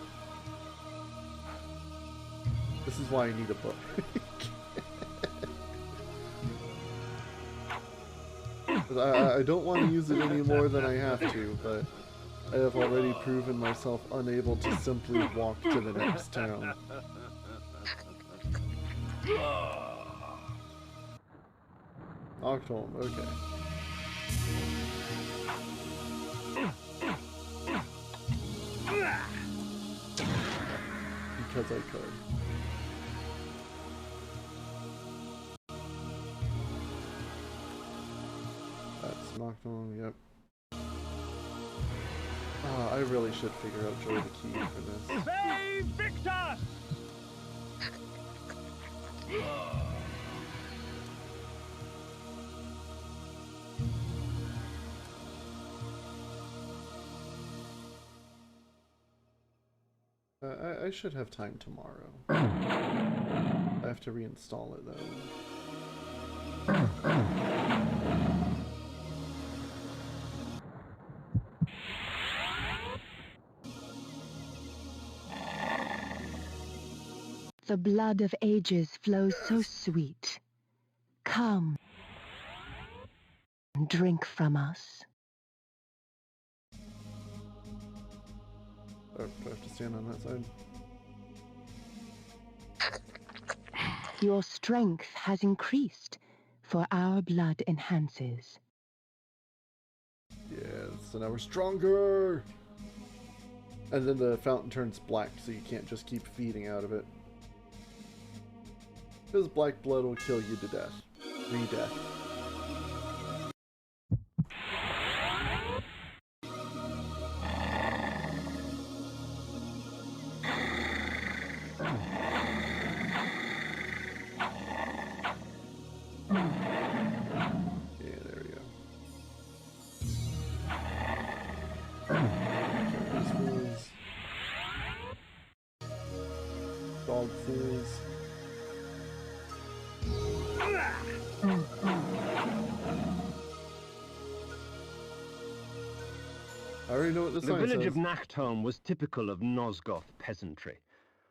This is why I need a book. I don't want to use it any more than I have to, but I have already proven myself unable to simply walk to the next town. October, okay. Because I could. That's Nocturne, yep. I really should figure out Joy the key for this. VAE VICTIS! I should have time tomorrow. I have to reinstall it though. The blood of ages flows so sweet. Come, drink from us. Oh, do I have to stand on that side? Your strength has increased, for our blood enhances. Yeah, so now we're stronger! And then the fountain turns black, so you can't just keep feeding out of it. Because black blood will kill you to death. Re-death. The village of Nachtholm was typical of Nosgoth peasantry.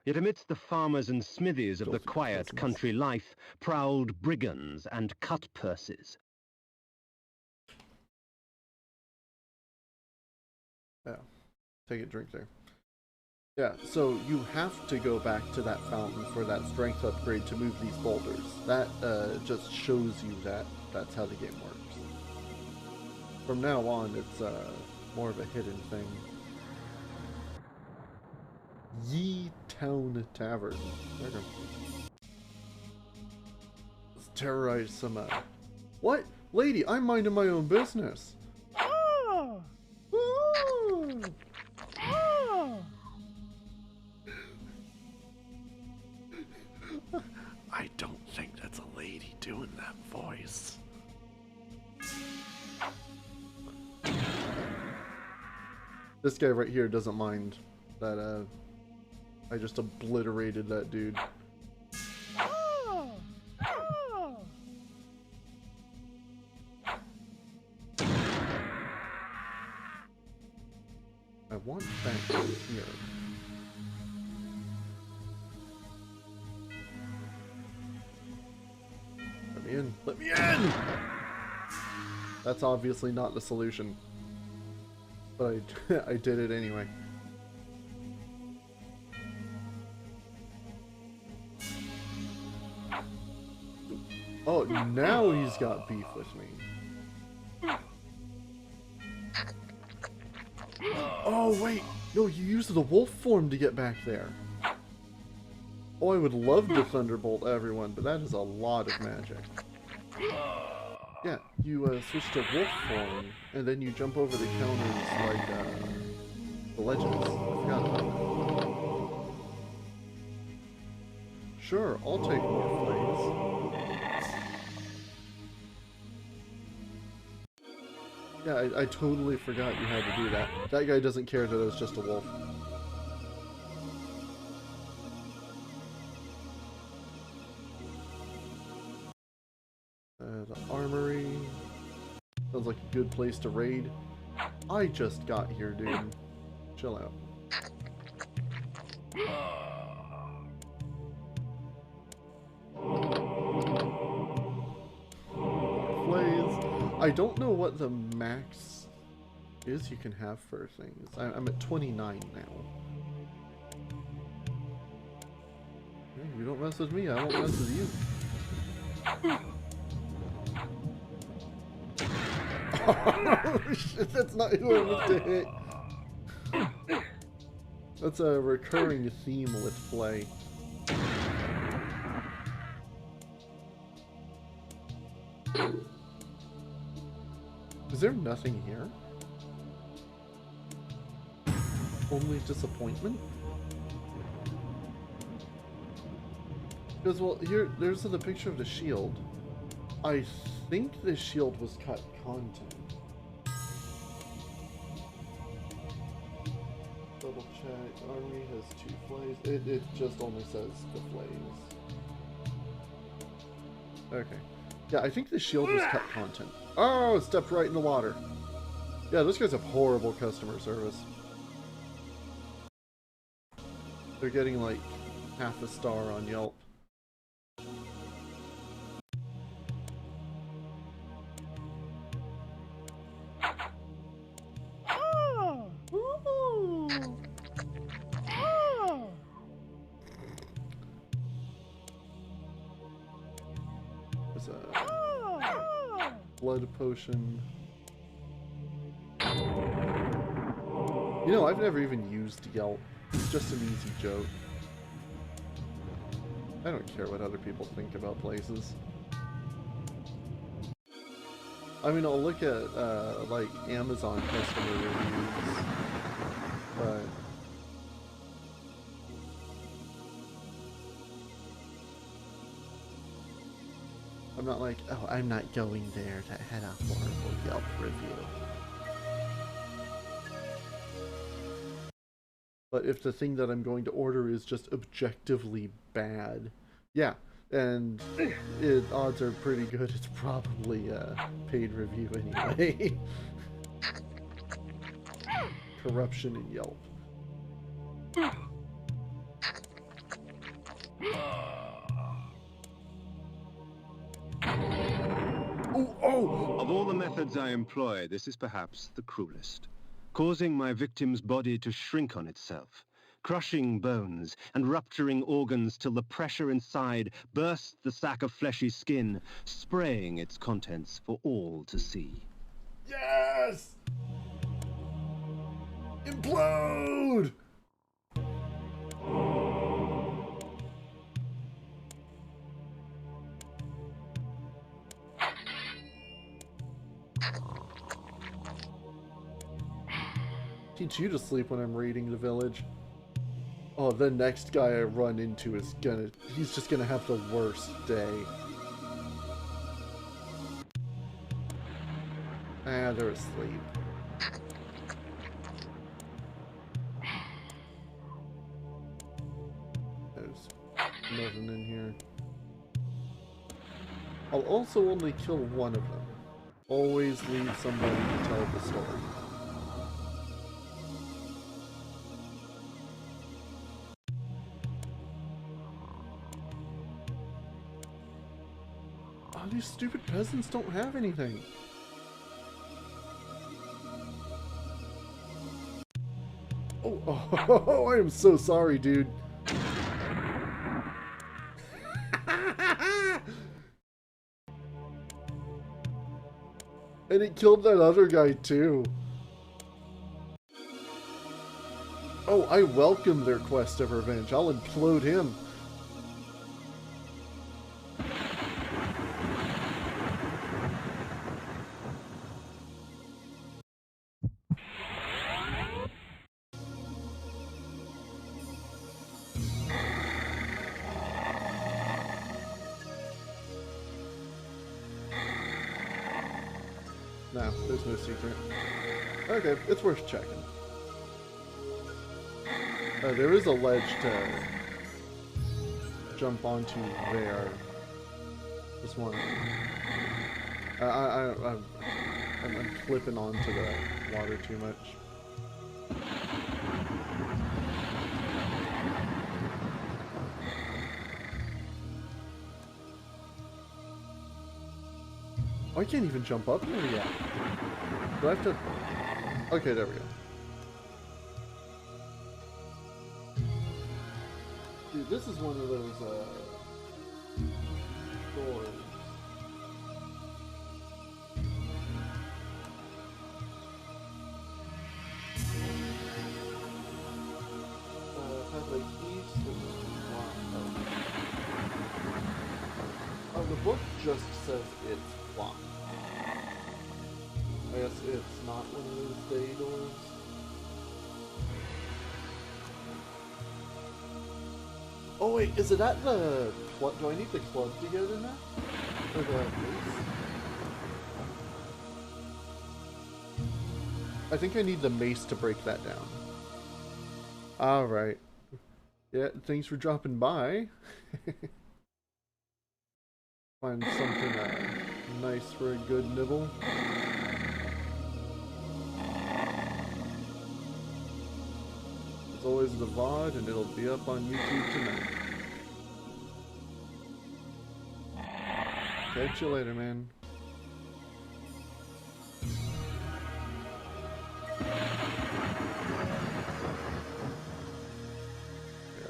Yet amidst the farmers and smithies of the quiet country life prowled brigands and cut-purses. Yeah, take a drink there. Yeah, so you have to go back to that fountain for that strength upgrade to move these boulders. That just shows you that that's how the game works. From now on, it's more of a hidden thing. Ye Town Tavern. There we go. Let's terrorize some what? Lady, I'm minding my own business. Oh! Ooh. Oh! I don't think that's a lady doing that voice. This guy right here doesn't mind that I just obliterated that dude. Oh! Oh! I want that here. Let me in. Let me in! That's obviously not the solution. But I did it anyway. Oh, now he's got beef with me. Oh, wait. No, you used the wolf form to get back there. Oh, I would love to thunderbolt everyone, but that is a lot of magic. Yeah, you switch to wolf form, and then you jump over the counters like the legends. I forgot about that. Sure, I'll take more flays. Yeah, I totally forgot you had to do that. That guy doesn't care that it's just a wolf. The armory. Sounds like a good place to raid. I just got here, dude. Chill out. Flays. I don't know what the max is you can have for things. I'm at 29 now. Hey, you don't mess with me, I won't mess with you. Oh, shit, that's not who I meant to hit. That's a recurring theme with Flay. Is there nothing here? Only disappointment? Because, well, there's the picture of the shield. I think the shield was cut content. Double check. Army has 2 flays. It just only says the flays. Okay. Yeah, I think the shield was cut content. Oh, stepped right in the water. Yeah, those guys have horrible customer service. They're getting like half a star on Yelp. There's a blood potion. You know, I've never even used Yelp. It's just an easy joke. I don't care what other people think about places. I mean, I'll look at, like, Amazon customer reviews, but... I'm not like, oh, I'm not going there to head a horrible Yelp review. But if the thing that I'm going to order is just objectively bad, yeah, and odds are pretty good it's probably a paid review anyway. Corruption in Yelp. Oh! Of all the methods I employ, this is perhaps the cruelest. Causing my victim's body to shrink on itself, crushing bones and rupturing organs till the pressure inside bursts the sack of fleshy skin, spraying its contents for all to see. Yes! Implode! Teach you to sleep when I'm raiding the village. Oh, the next guy I run into is he's just gonna have the worst day. Ah, they're asleep. There's nothing in here. I'll also only kill one of them. Always leave somebody to tell the story. Oh, these stupid peasants don't have anything. Oh, I am so sorry, dude. And it killed that other guy too. Oh, I welcome their quest of revenge. I'll implode him. No, there's no secret. Okay, it's worth checking. There is a ledge to jump onto there. Just one. I'm flipping onto the water too much. Oh, I can't even jump up there yet. Do I have to... Okay, there we go. Dude, this is one of those, doors. Have like east and oh, the book just says it's blocked. I guess it's not one of those day doors. Oh wait, is it at the club? Do I need the club to get in there? Or the mace? I think I need the mace to break that down. Alright. Yeah, thanks for dropping by. Find something nice for a good nibble. It's always the VOD, and it'll be up on YouTube tonight. Catch you later, man. Yeah,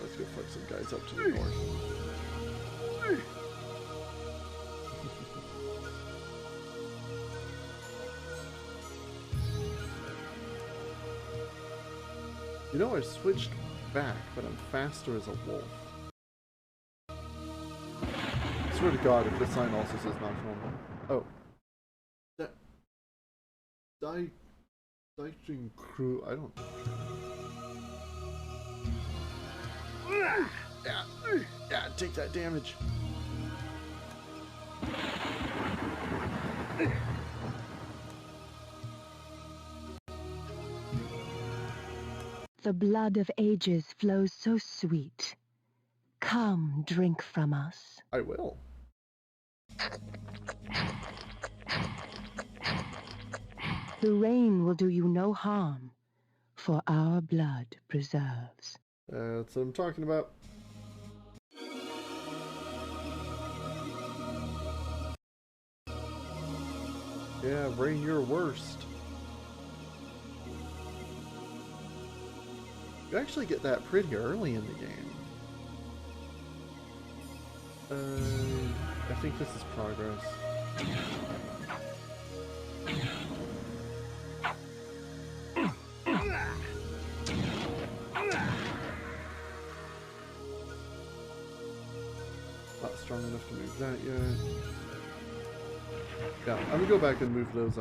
let's go fuck some guys up to the north. You know, I switched back, but I'm faster as a wolf. I swear to God, if this sign also says not filming. Oh. That... Dicing crew, I don't... Yeah, take that damage. The blood of ages flows so sweet. Come, drink from us. I will. The rain will do you no harm, for our blood preserves. That's what I'm talking about. Yeah, rain your worst. You actually get that pretty early in the game. I think this is progress. Not strong enough to move that yet. Yeah, I'm gonna go back and move those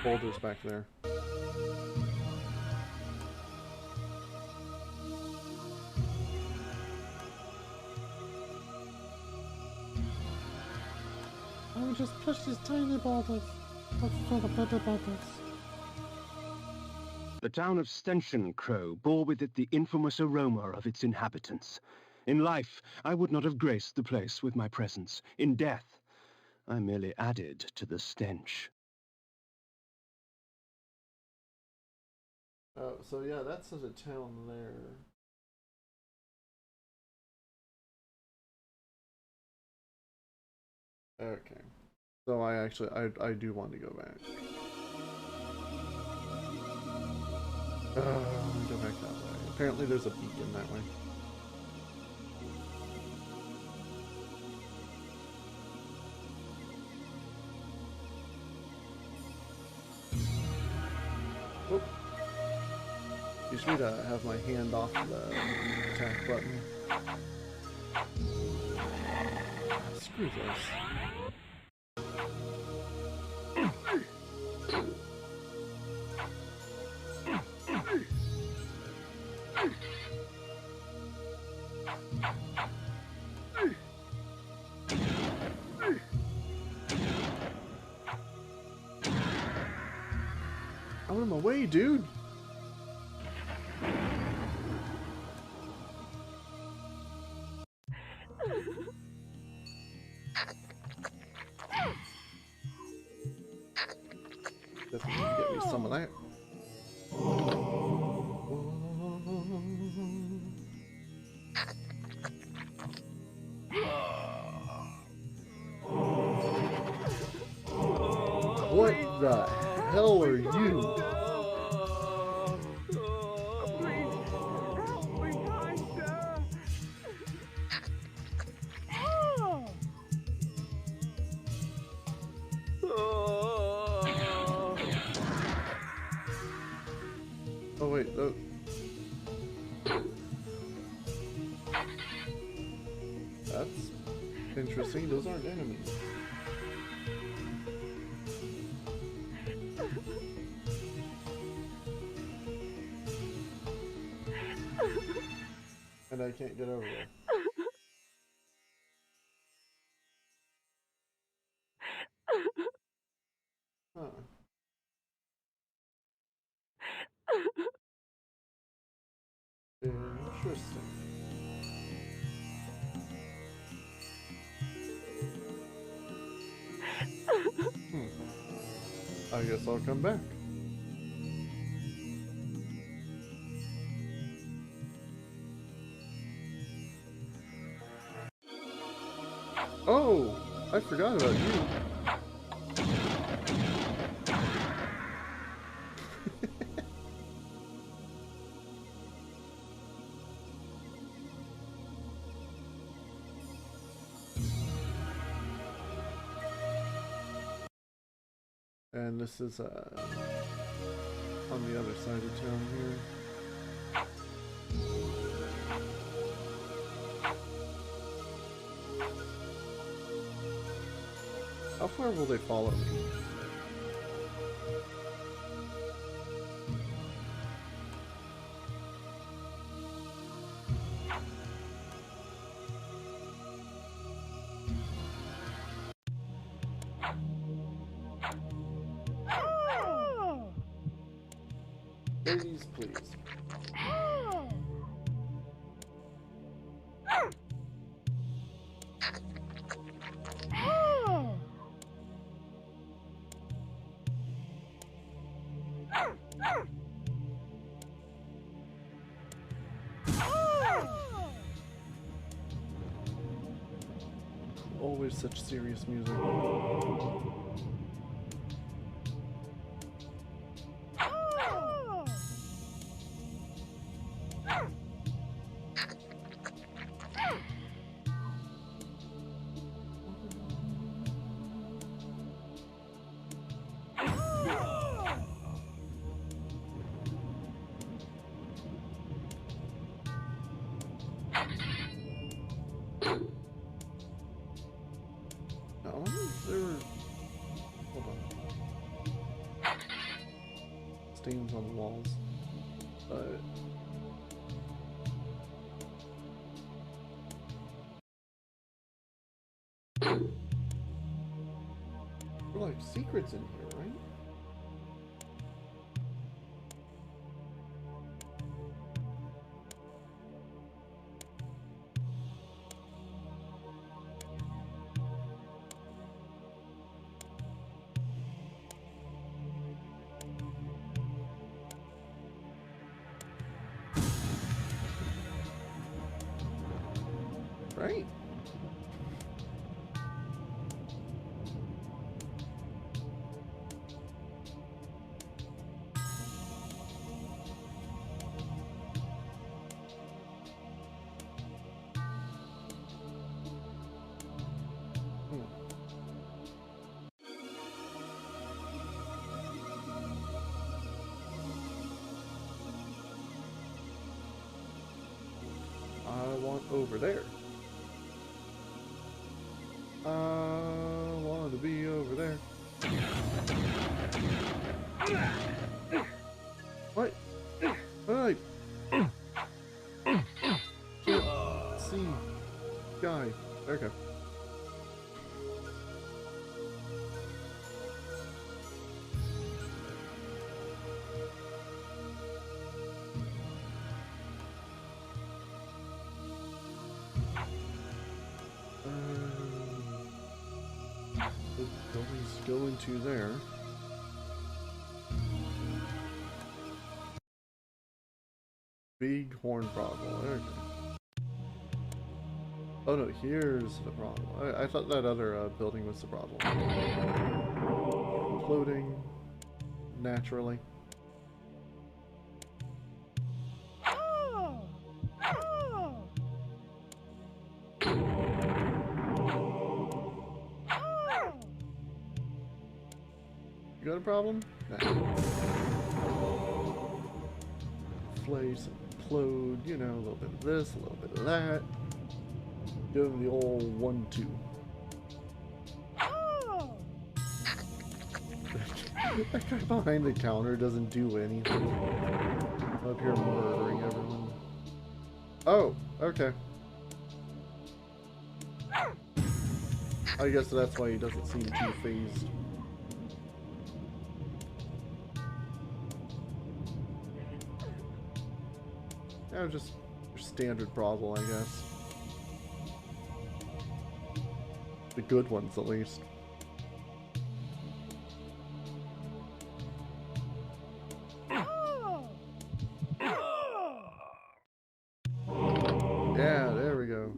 boulders back there. Just push these tiny boulders. Let's throw the bigger boulders. The town of Stenchen Crow bore with it the infamous aroma of its inhabitants. In life, I would not have graced the place with my presence. In death, I merely added to the stench. Oh, so yeah, that's the town there. Okay. So I do want to go back. Go back that way. Apparently there's a beacon that way. me to have my hand off the attack button. Screw this. Out of my way, dude! Definitely get me some of that. What the hell are you? Oh wait, oh. That's interesting, those aren't enemies. And I can't get over there. Huh. Interesting. I guess I'll come back. Oh, I forgot about you. And this is on the other side of town here. How far will they follow me? Ladies, please. Always such serious music. Stains on the walls, but there are like secrets in here, right? Right? want over there. I want to be over there. What? What did I... Can't see. Guy. Okay. The buildings go into there. Big horn problem. Okay. Oh no, here's the problem. I thought that other building was the problem. Imploding naturally. You got a problem? Nah. Flames, implode, you know, a little bit of this, a little bit of that. Give him the old 1-2. That guy behind the counter doesn't do anything. I'm up here murdering everyone. Oh, okay. I guess that's why he doesn't seem too phased. Yeah, just your standard Brothel, I guess. The good ones, at least. Yeah, there we go.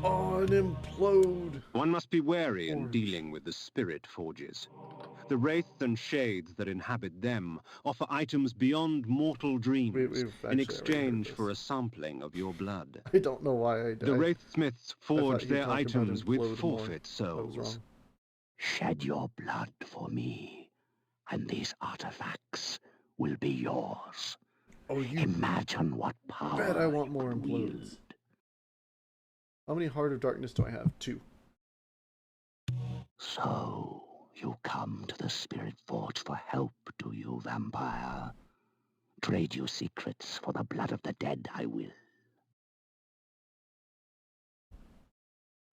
Oh, an implode! One must be wary in dealing with the spirit forges. The wraiths and shades that inhabit them offer items beyond mortal dreams in exchange for a sampling of your blood. I don't know why The wraithsmiths forge their items with forfeit souls. Shed your blood for me, and these artifacts will be yours. Oh, you imagine what power. Bet I want more implodes. How many Heart of Darkness do I have? 2. So, you come to the Spirit Forge for help, do you, vampire? Trade you secrets for the blood of the dead, I will.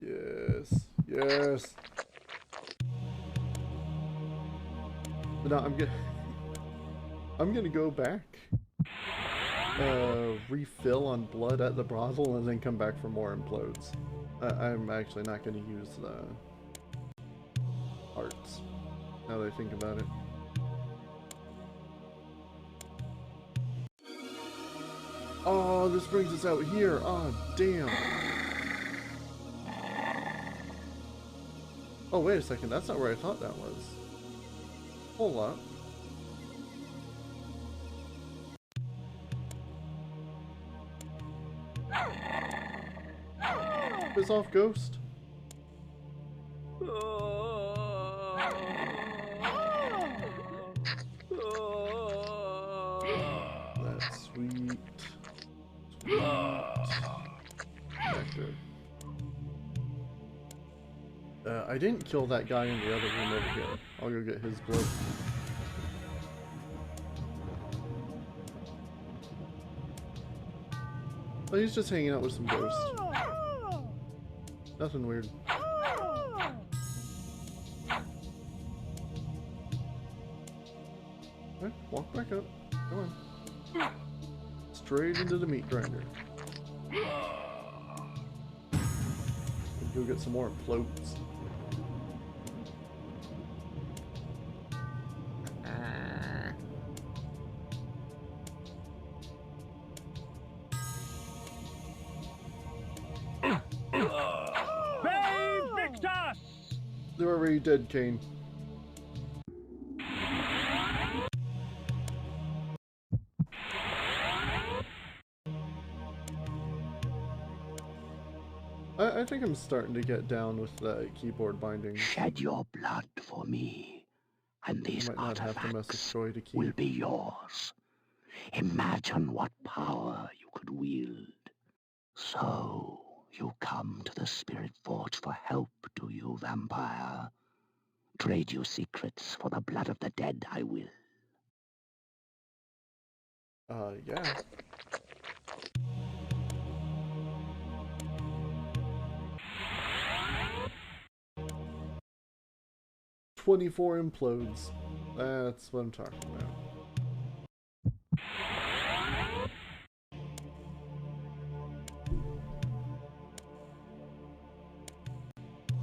Yes, yes. But now I'm gonna go back, refill on blood at the brothel, and then come back for more implodes. I'm actually not gonna use the hearts, now that I think about it. Oh, this brings us out here. Oh, damn. Oh, wait a second. That's not where I thought that was. Hold up. Piss off, ghost. That's sweet. Nectar. I didn't kill that guy in the other room over here. I'll go get his blood. Oh, he's just hanging out with some ghosts. Nothing weird. Okay, walk back up. Come on. Straight into the meat grinder. Go get some more floats. VICTIS! They're already dead, Kain. I think I'm starting to get down with the keyboard binding. Shed your blood for me, and these artifacts will be yours. Imagine what power you could wield. So, you come to the Spirit Forge for help, do you, vampire? Trade your secrets for the blood of the dead, I will. Yeah. "24 implodes." That's what I'm talking about.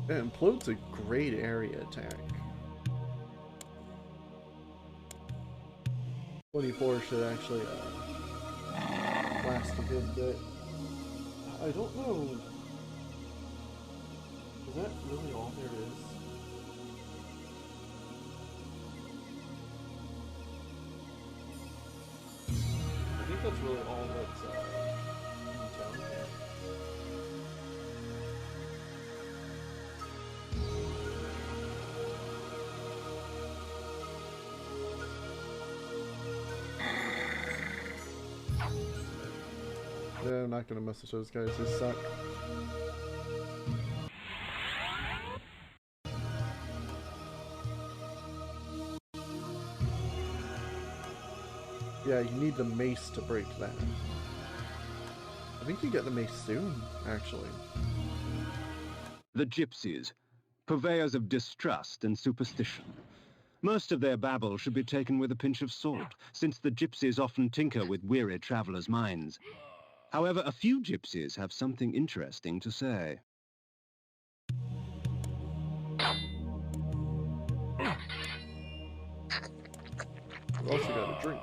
Yeah, implode's a great area attack. 24 should actually last a good bit. I don't know. Is that really all there is? I think that's really all that's in town here. Yeah, I'm not gonna mess with those guys, they suck. Yeah, you need the mace to break that. I think you get the mace soon, actually. The gypsies, purveyors of distrust and superstition. Most of their babble should be taken with a pinch of salt, since the gypsies often tinker with weary travelers' minds. However, a few gypsies have something interesting to say. We've also got a drink.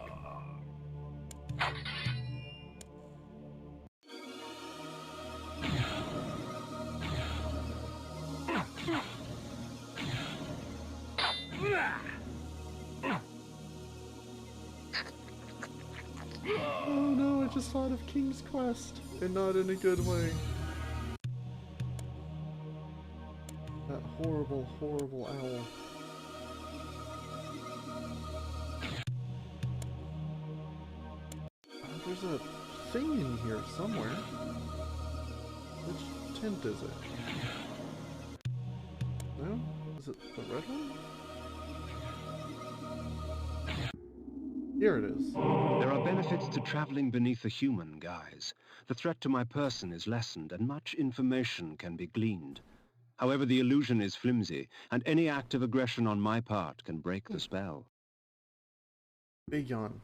Oh no, I just thought of King's Quest, and not in a good way. That horrible, horrible owl. There's a thing in here somewhere. Which tent is it? No? Is it the red one? Here it is. There are benefits to traveling beneath a human guise. The threat to my person is lessened, and much information can be gleaned. However, the illusion is flimsy, and any act of aggression on my part can break the spell. Big yawn.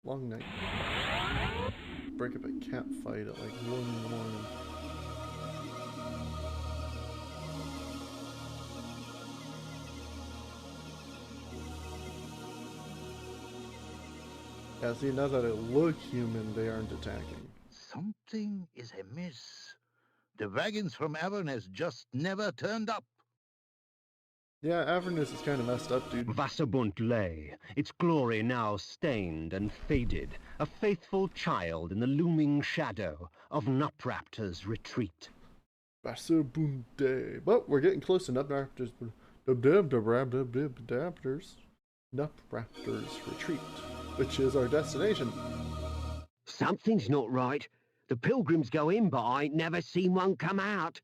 Long night. Break up a cat fight at like 1 in the morning. Yeah, see, now that it look human, they aren't attacking. Something is amiss. The wagons from Avernus just never turned up. Yeah, Avernus is kind of messed up, dude. Wasserbunt lay, its glory now stained and faded, a faithful child in the looming shadow of Nupraptor's retreat. Wasserbunte. But we're getting close to Nupraptor's retreat, which is our destination. Something's not right. The pilgrims go in, but I ain't never seen one come out.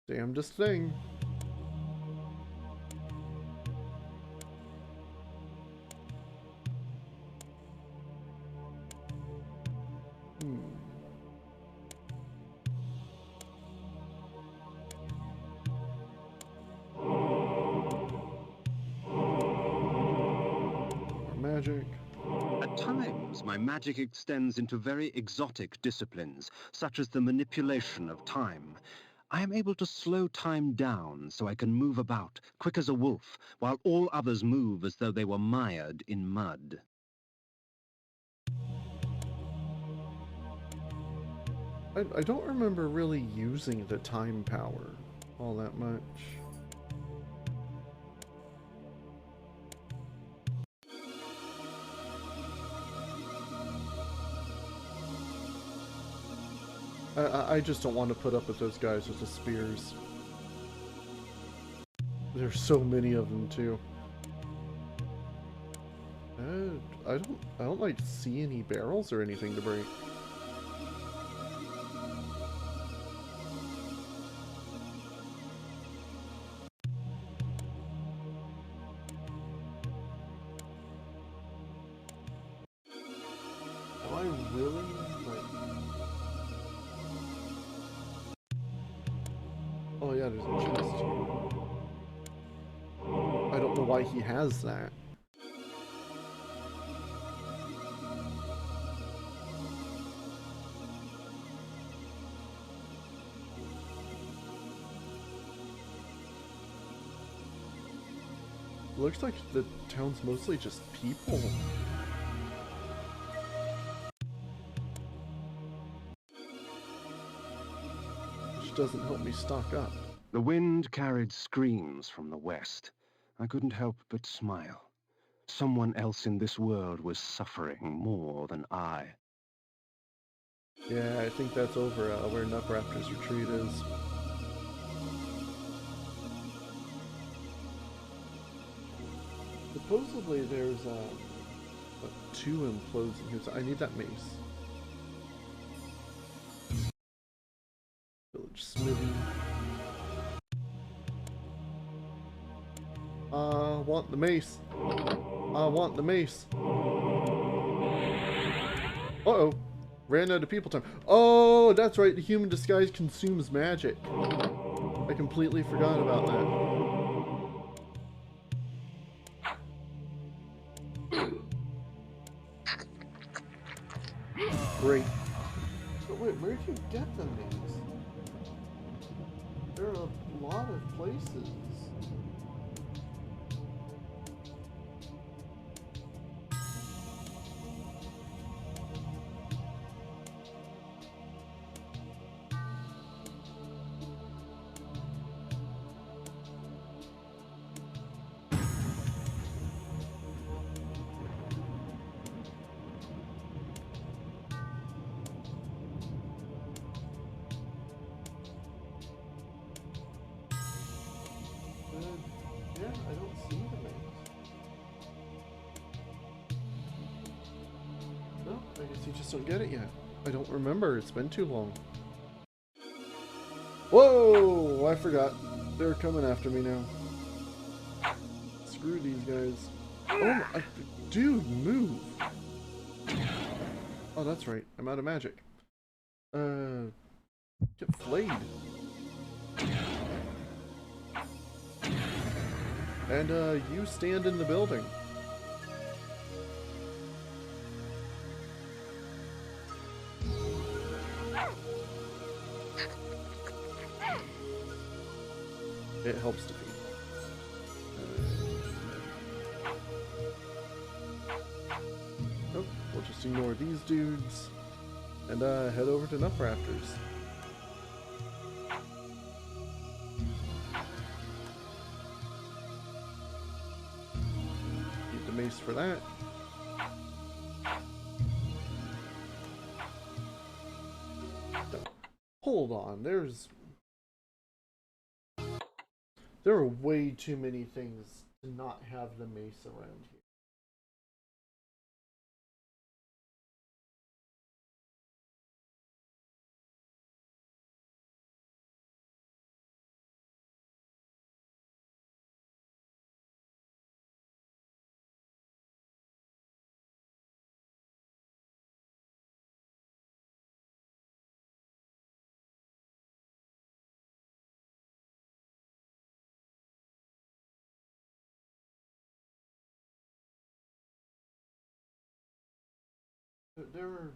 Damnedest thing. Magic. At times, my magic extends into very exotic disciplines, such as the manipulation of time. I am able to slow time down so I can move about, quick as a wolf, while all others move as though they were mired in mud. I don't remember really using the time power all that much. I just don't want to put up with those guys with the spears. There's so many of them too. Oh. I don't like see any barrels or anything to break. Am I really like? Oh yeah, there's a chest. I don't know why he has that. Looks like the town's mostly just people. Which doesn't help me stock up. The wind carried screams from the west. I couldn't help but smile. Someone else in this world was suffering more than I. Yeah, I think that's over where Nupraptor's retreat is. Supposedly there's two implodes in here, so I need that mace. Village smithy. Want the mace. I want the mace. Uh-oh. Ran out of people time. Oh, that's right. The human disguise consumes magic. I completely forgot about that. Great. But wait, where'd you get the mace? There are a lot of places. Yeah, I don't see the mace. No, I guess you just don't get it yet. I don't remember. It's been too long. Whoa! I forgot. They're coming after me now. Screw these guys. Oh, dude, move! Oh, that's right. I'm out of magic. Get flayed. And, you stand in the building. It helps to be. Oh, we'll just ignore these dudes. And, head over to Nuprafters. Mace for that. Hold on, there are way too many things to not have the mace around here. There are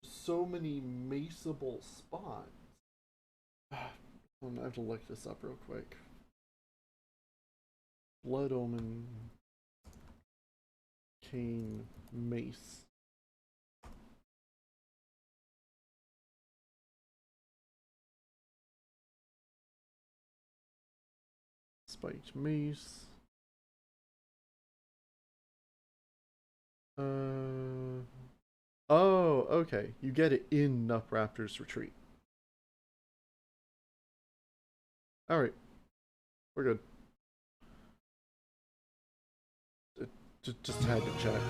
so many maceable spots. I have to look this up real quick. Blood Omen, Kain, mace. Spiked mace. Oh, okay. You get it in Nupraptor's retreat. Alright. We're good. Just had to check.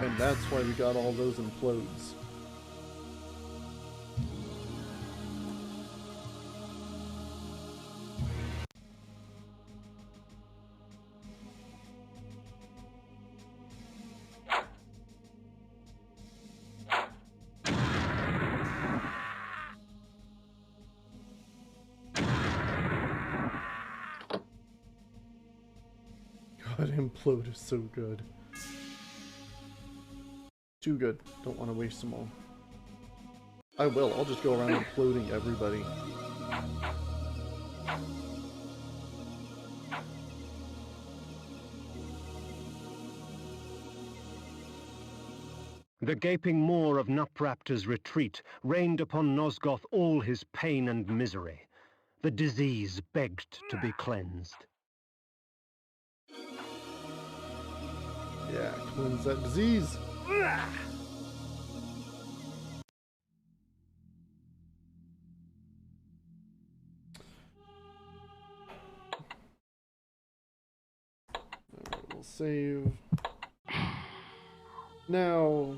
And that's why we got all those implodes. God, implode is so good. Too good. Don't want to waste them all. I will. I'll just go around imploding everybody. The gaping maw of Nupraptor's retreat rained upon Nosgoth all his pain and misery. The disease begged to be cleansed. Yeah, cleanse that disease. Alright, we'll save. Now,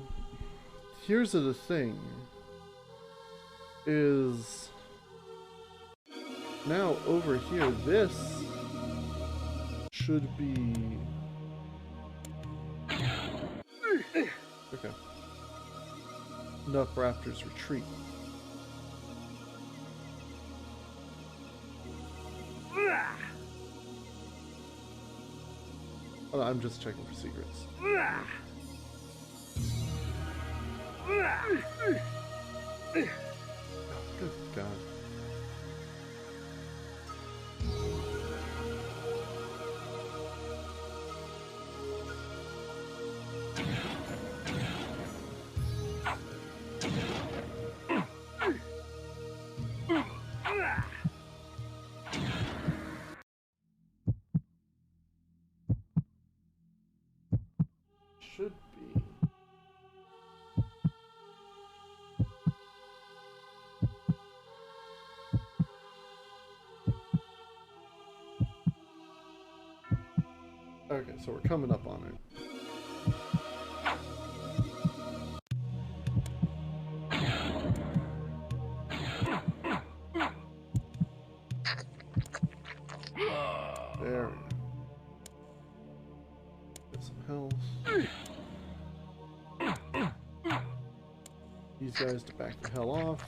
here's the thing. Is now over here, this should be... Okay. Nupraptor's retreat. Oh, I'm just checking for secrets. Oh, good God. Should be. Okay, so we're coming up on it. There we go. Get some health. These guys to back the hell off.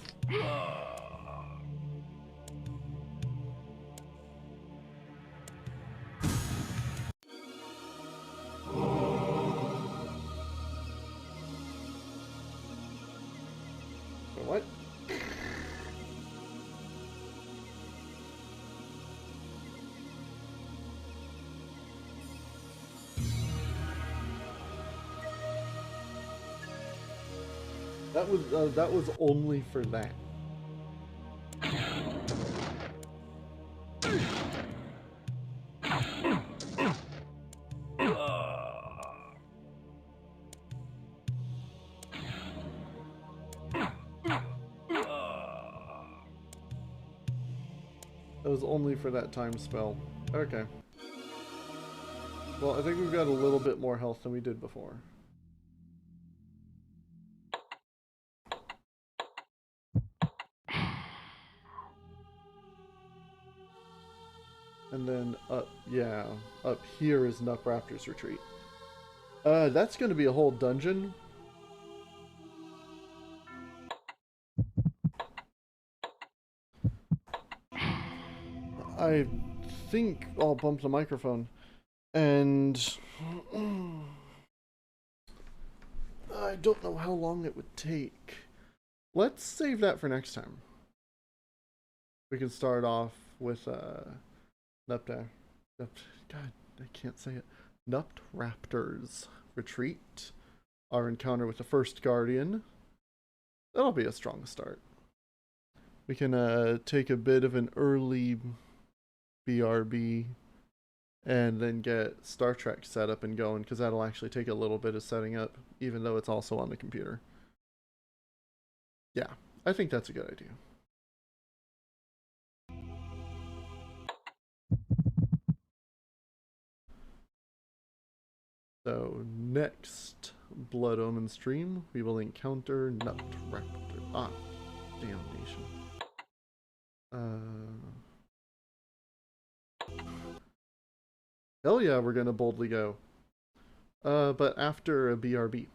What? That was only for that. That was only for that time spell. Okay. Well, I think we've got a little bit more health than we did before. And then up, yeah, up here is Nupraptor's retreat. That's going to be a whole dungeon. I think I'll bump the microphone. And I don't know how long it would take. Let's save that for next time. We can start off with God, I can't say it. Nupraptor's retreat. Our encounter with the first guardian. That'll be a strong start. We can take a bit of an early BRB and then get Star Trek set up and going, because that'll actually take a little bit of setting up, even though it's also on the computer. Yeah, I think that's a good idea. So next Blood Omen stream, we will encounter Nut Raptor. Ah, damnation. Hell yeah, we're gonna boldly go. But after a BRB.